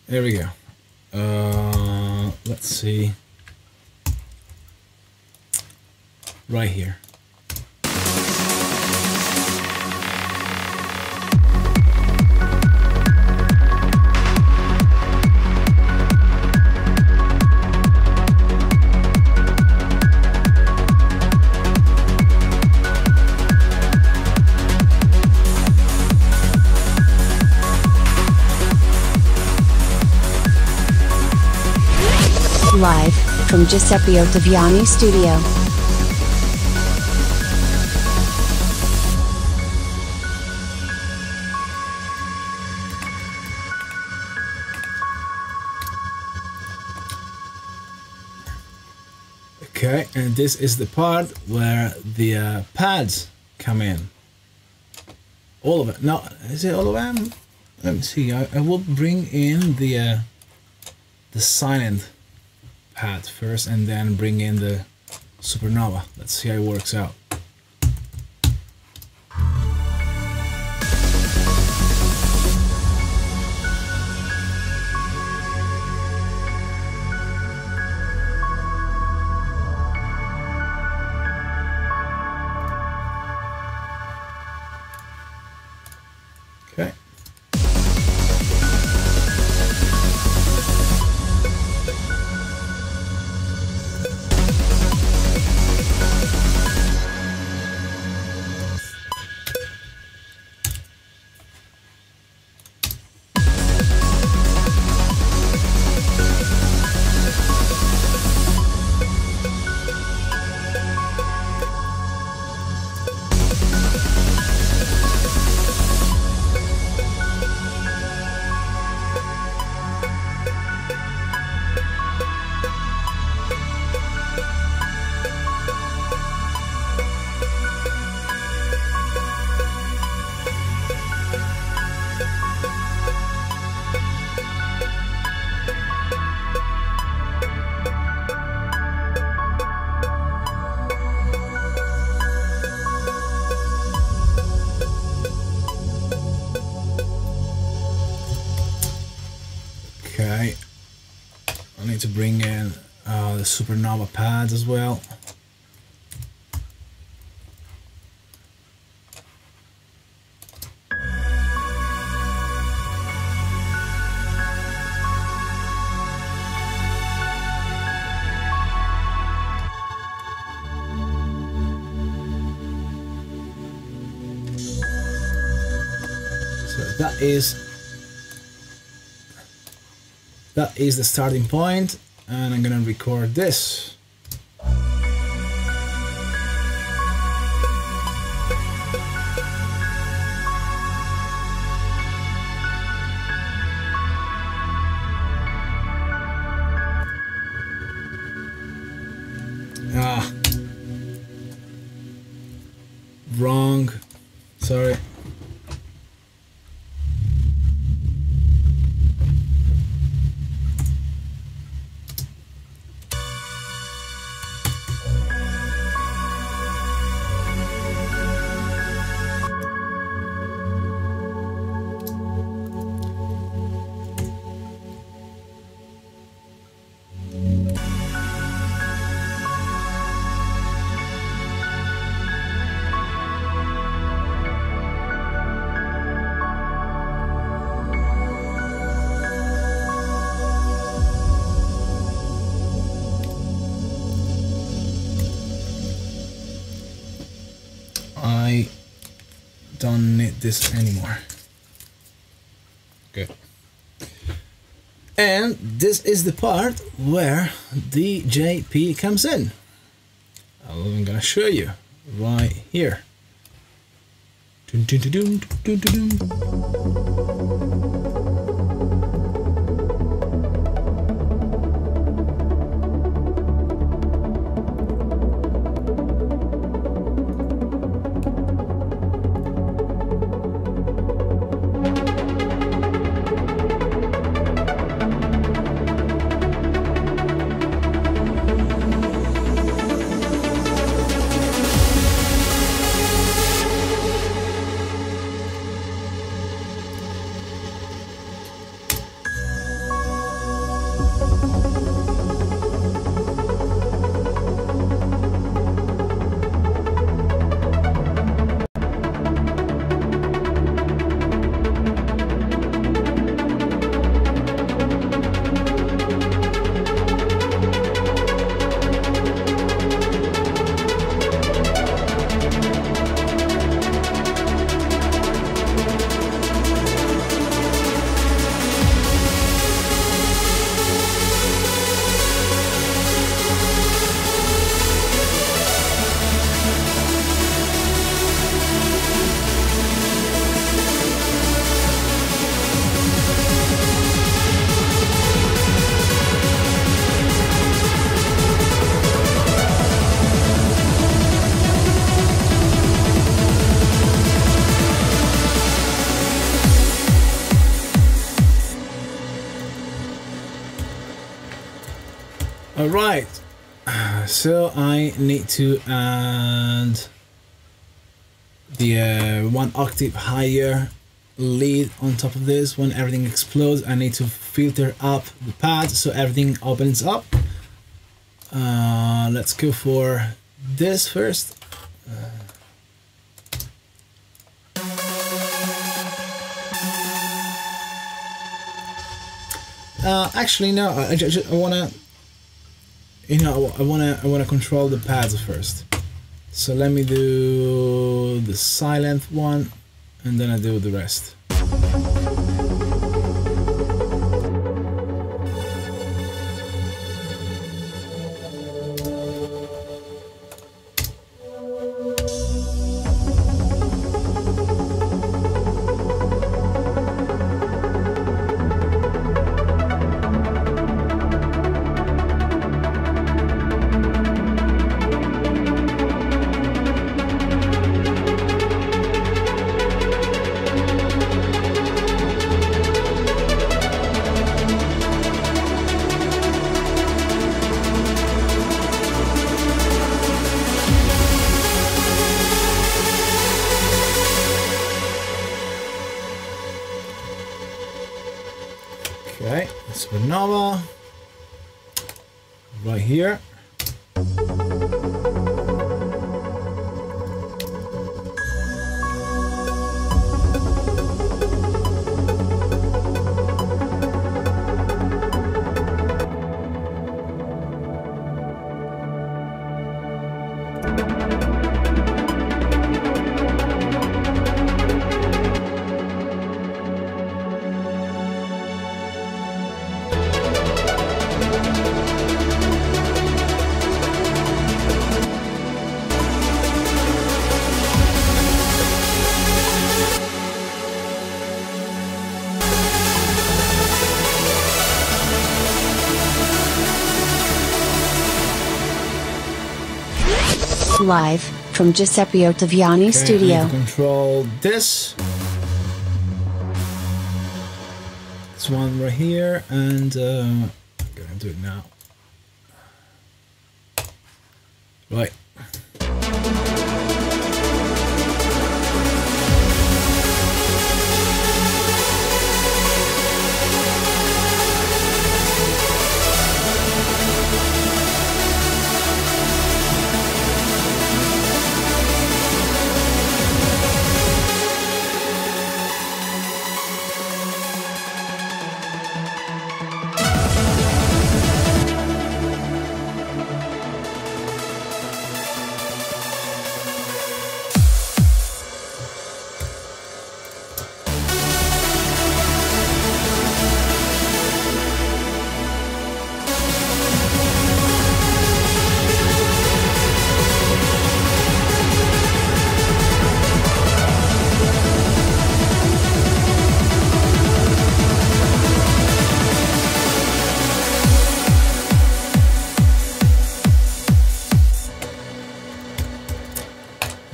There we go. Let's see. Right here. from Giuseppe Ottaviani Studio. Okay, and this is the part where the pads come in. All of it. No, is it all of them? Let me see. I will bring in the silent pad first, and then bring in the supernova. Let's see how it works out. Okay. Okay, I need to bring in the supernova pads as well. So that is the starting point, and I'm gonna record this. Wrong. Sorry. I don't need this anymore. Good. And this is the part where the JP comes in. I'm gonna show you right here. Dun, dun, dun, dun, dun, dun, dun. Right, so I need to add the 1 octave higher lead on top of this. When everything explodes, I need to filter up the pad so everything opens up. Let's go for this first. Actually, no. I wanna, you know, I wanna control the pads first. So let me do the silent one, and then I do the rest. Okay, supernova right here. Live from Giuseppe Ottaviani Studio. I need to control this. This one right here, and I'm gonna do it now. Right.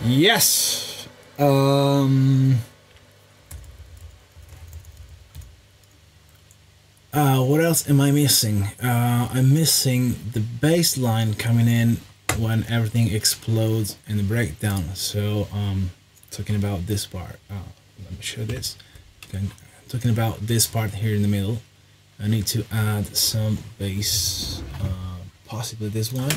Yes. What else am I missing? I'm missing the bass line coming in when everything explodes in the breakdown. So talking about this part. Let me show this. I'm talking about this part here in the middle. I need to add some bass, possibly this one.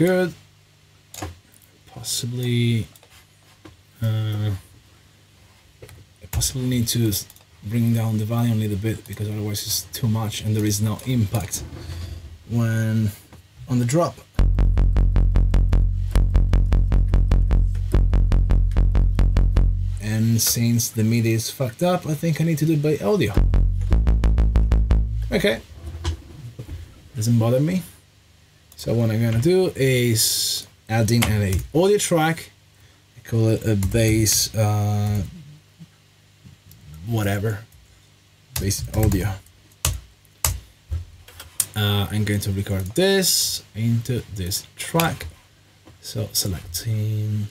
good. Possibly need to bring down the volume a little bit, because otherwise it's too much and there is no impact when on the drop. And since the MIDI is fucked up, I think I need to do it by audio. Okay, doesn't bother me. So what I'm gonna do is add in an audio track. I call it a bass, whatever, bass audio. I'm going to record this into this track. So selecting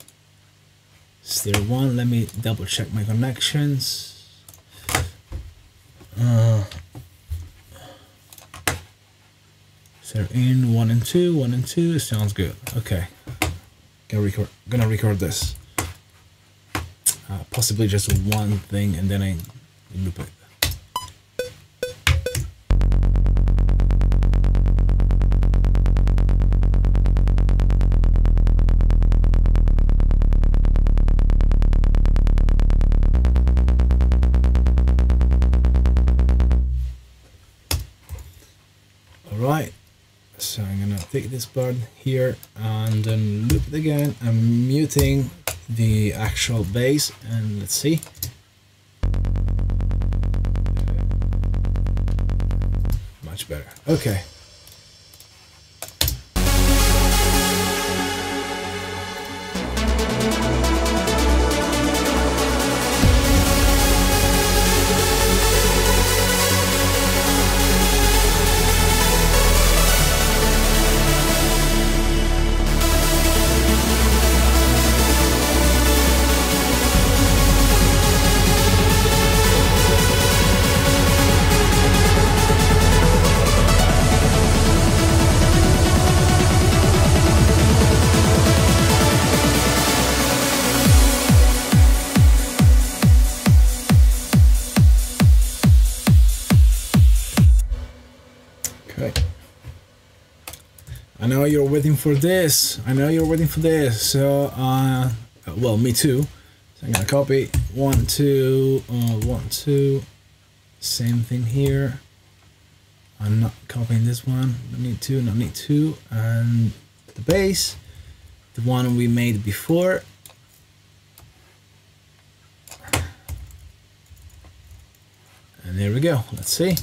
stereo 1. Let me double check my connections. Stereo in 1 and 2, 1 and 2. Sounds good. Okay, gonna record this. Possibly just one thing, and then I loop it. Alright, so I'm gonna take this part here and then loop it again. I'm muting the actual bass, and let's see. Much better. Okay. I know you're waiting for this. I know you're waiting for this. So, well, me too. So I'm gonna copy 1, 2, 1, 2. Same thing here. I'm not copying this one. Don't need to. Not need to. And the bass, the one we made before. And there we go. Let's see.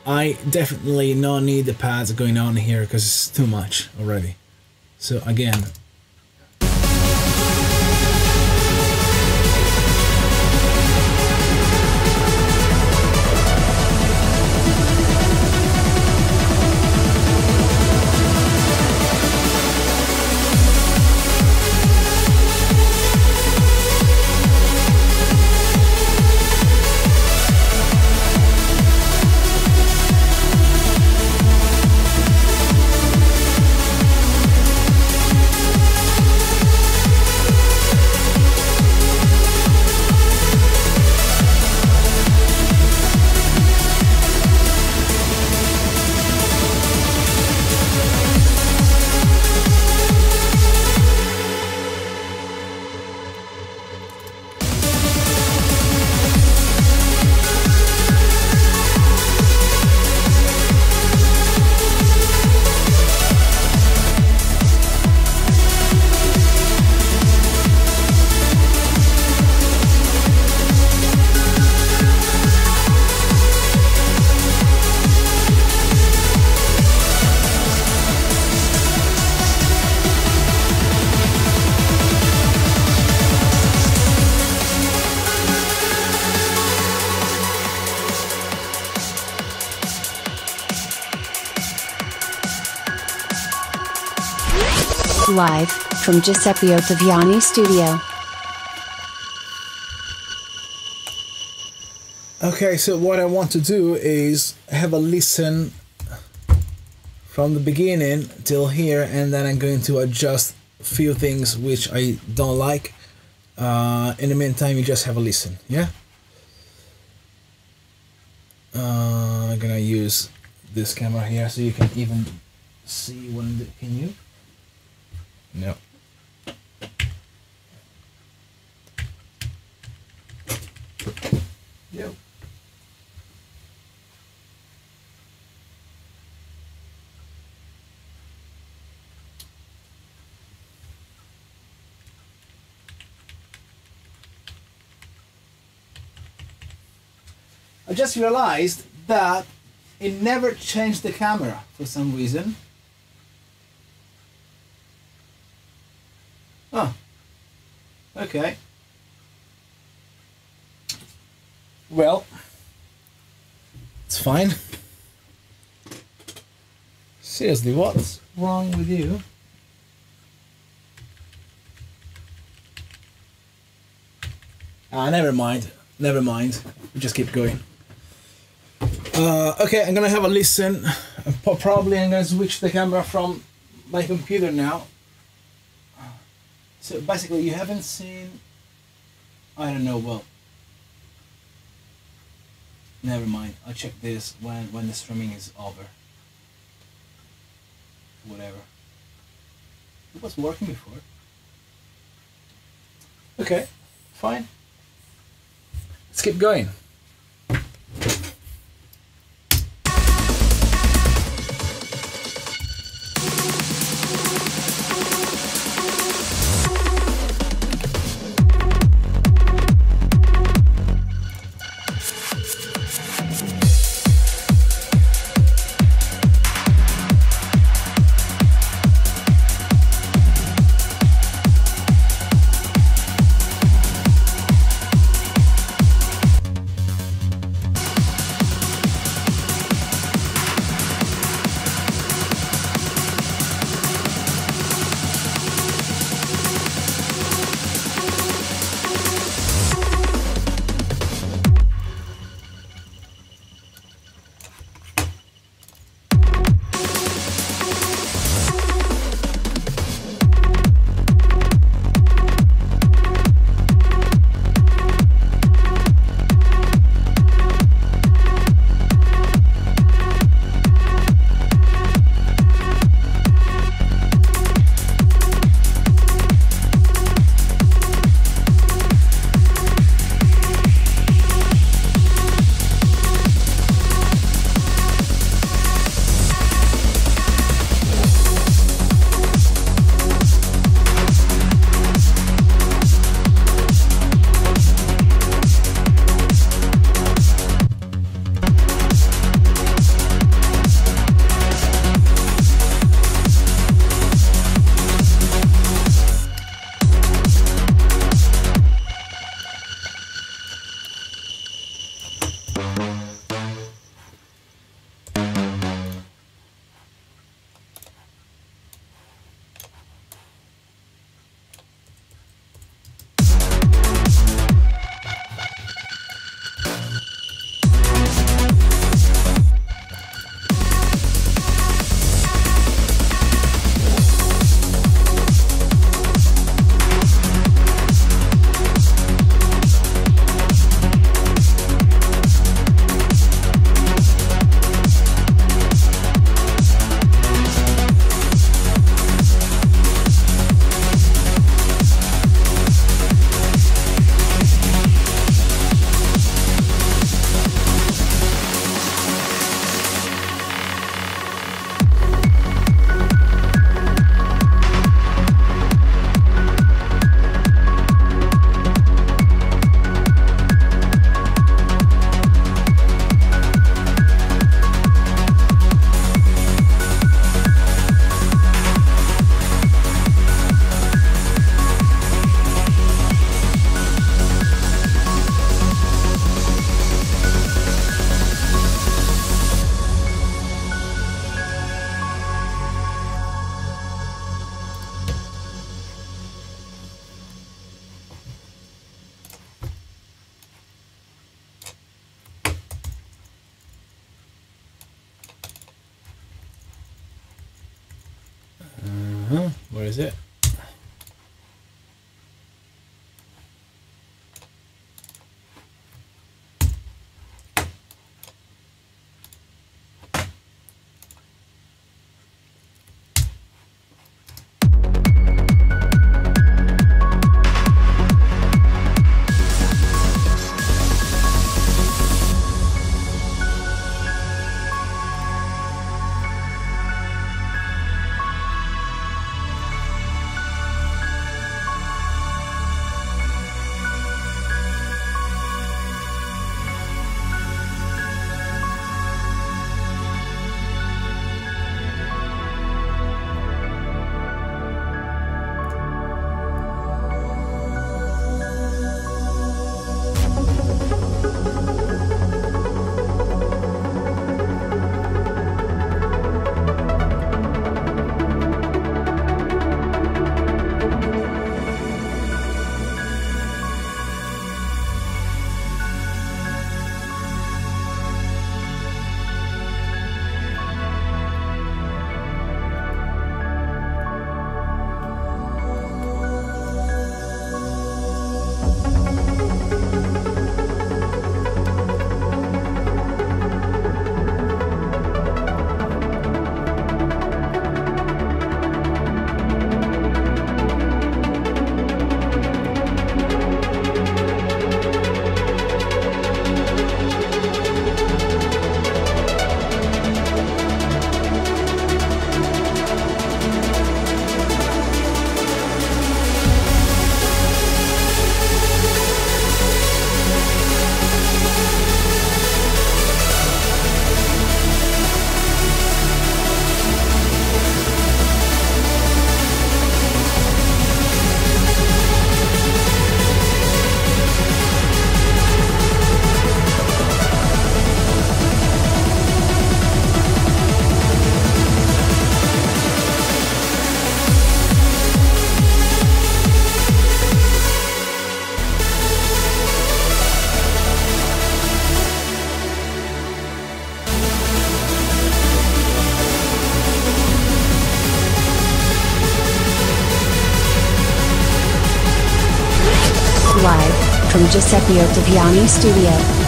I definitely don't need the pads going on here because it's too much already. So again, live from Giuseppe Ottaviani studio. okay, so what I want to do is have a listen from the beginning till here, and then I'm going to adjust a few things which I don't like. In the meantime, you just have a listen, yeah? I'm gonna use this camera here so you can even see what I'm doing. Can you? No. Yep. I just realized that it never changed the camera for some reason. Oh, okay. Well, it's fine. Seriously, what's wrong with you? Never mind. Never mind. We just keep going. Okay, I'm gonna have a listen. Probably I'm gonna switch the camera from my computer now. So basically, you haven't seen. I don't know. Well, never mind. I'll check this when the streaming is over. Whatever. It was working before. Okay, fine. Let's keep going. Where is it? Live from Giuseppe Ottaviani Studio.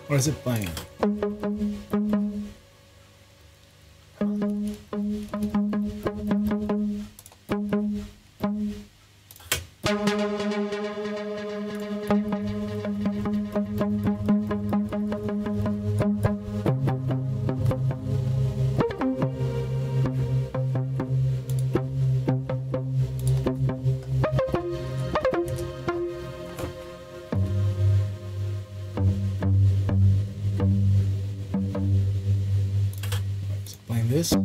Or is it playing? This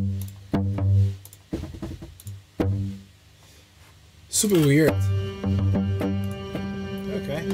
super weird. Okay.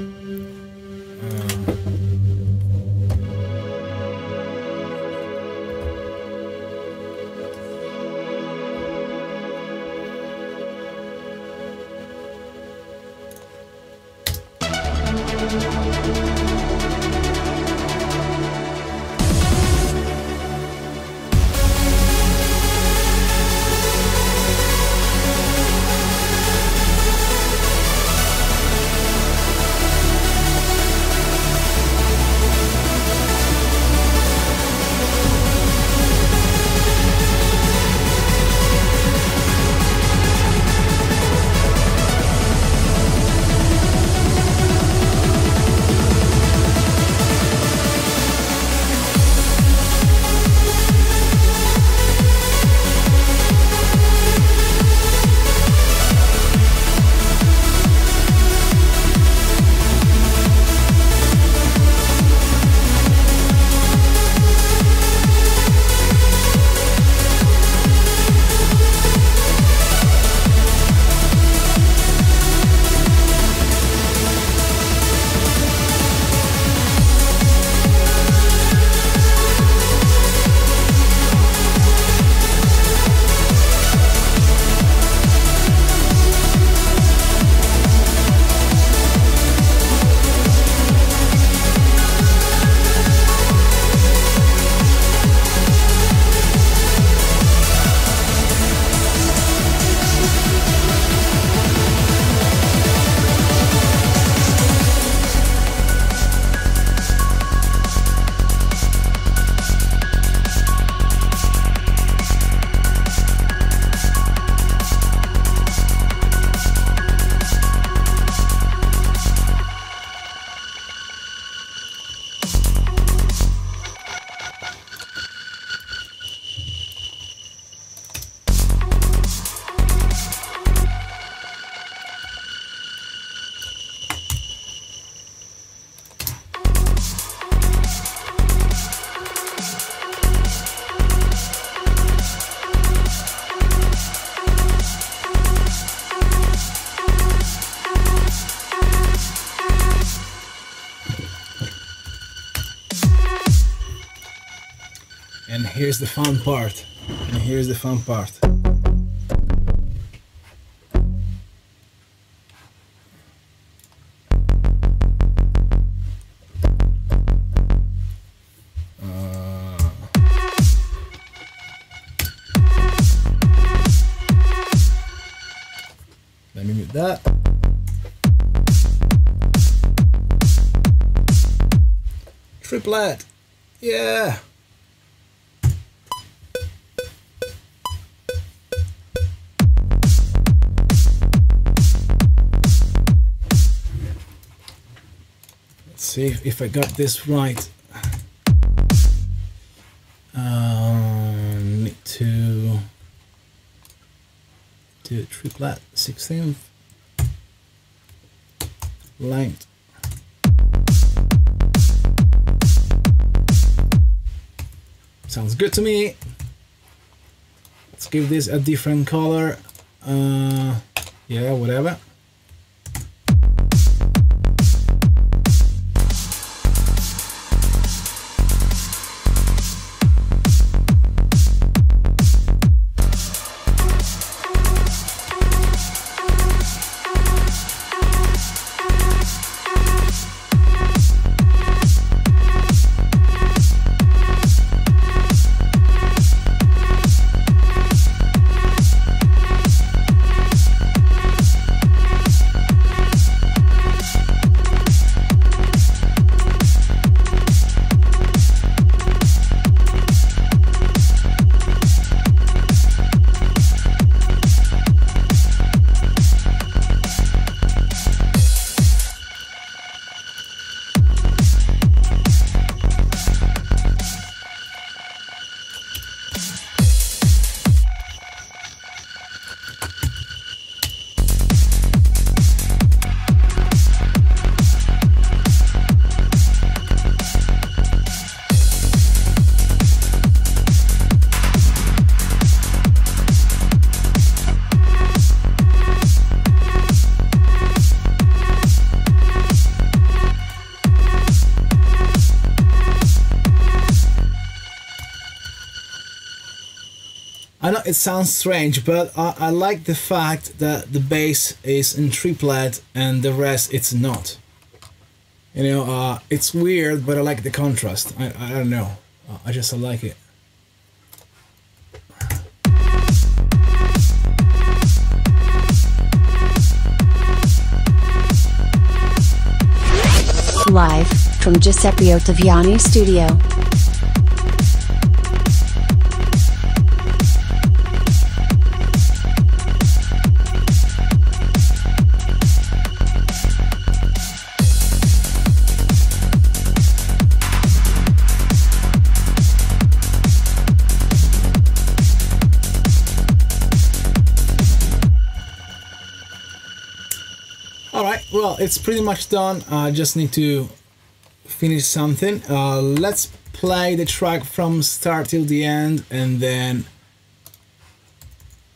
And here's the fun part. And here's the fun part. Let me mute that. Triplet. Yeah. Let's see if I got this right. Need to do a triplet 16th length. Sounds good to me. Let's give this a different color. Yeah, whatever. I know it sounds strange, but I like the fact that the bass is in triplet and the rest it's not. You know, it's weird, but I like the contrast. I don't know. I like it. Live from Giuseppe Ottaviani studio. Alright, well, it's pretty much done. I just need to finish something. Let's play the track from start till the end, and then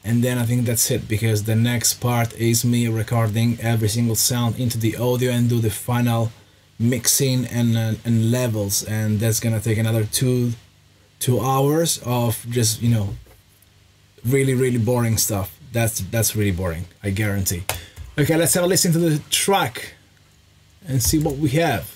I think that's it, because the next part is me recording every single sound into the audio and do the final mixing and levels, and that's gonna take another two hours of just, you know, really boring stuff. That's really boring, I guarantee. Okay, let's have a listen to the track and see what we have.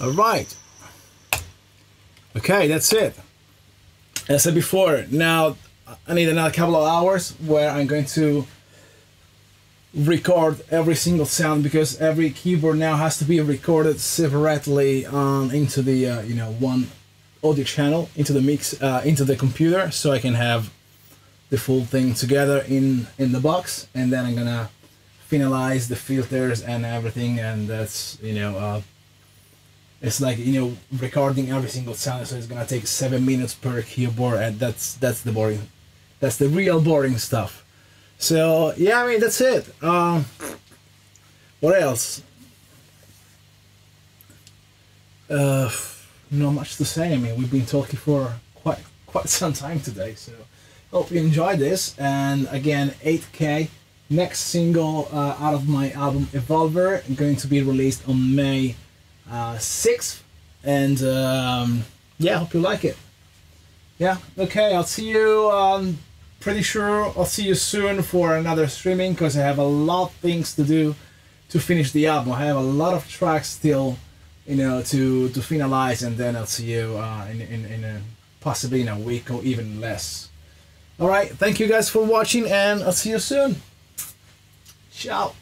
All right. Okay, that's it. As I said before, now I need another couple of hours where I'm going to record every single sound, because every keyboard now has to be recorded separately into the you know, one audio channel, into the mix, into the computer, so I can have the full thing together in the box. And then I'm gonna finalize the filters and everything, and that's, you know, it's like, you know, recording every single sound, so it's gonna take 7 minutes per keyboard, and that's the boring, that's the real boring stuff. So yeah, I mean, that's it. What else? Not much to say. I mean, we've been talking for quite some time today, so hope you enjoyed this. And again, 8K, next single out of my album Evolver, going to be released on May 6th, and yeah, hope you like it. Yeah, okay, I'll see you. Pretty sure I'll see you soon for another streaming, because I have a lot of things to do to finish the album. I have a lot of tracks still, you know, to finalize, and then I'll see you in possibly in a week or even less. All right, thank you guys for watching, and I'll see you soon. Ciao.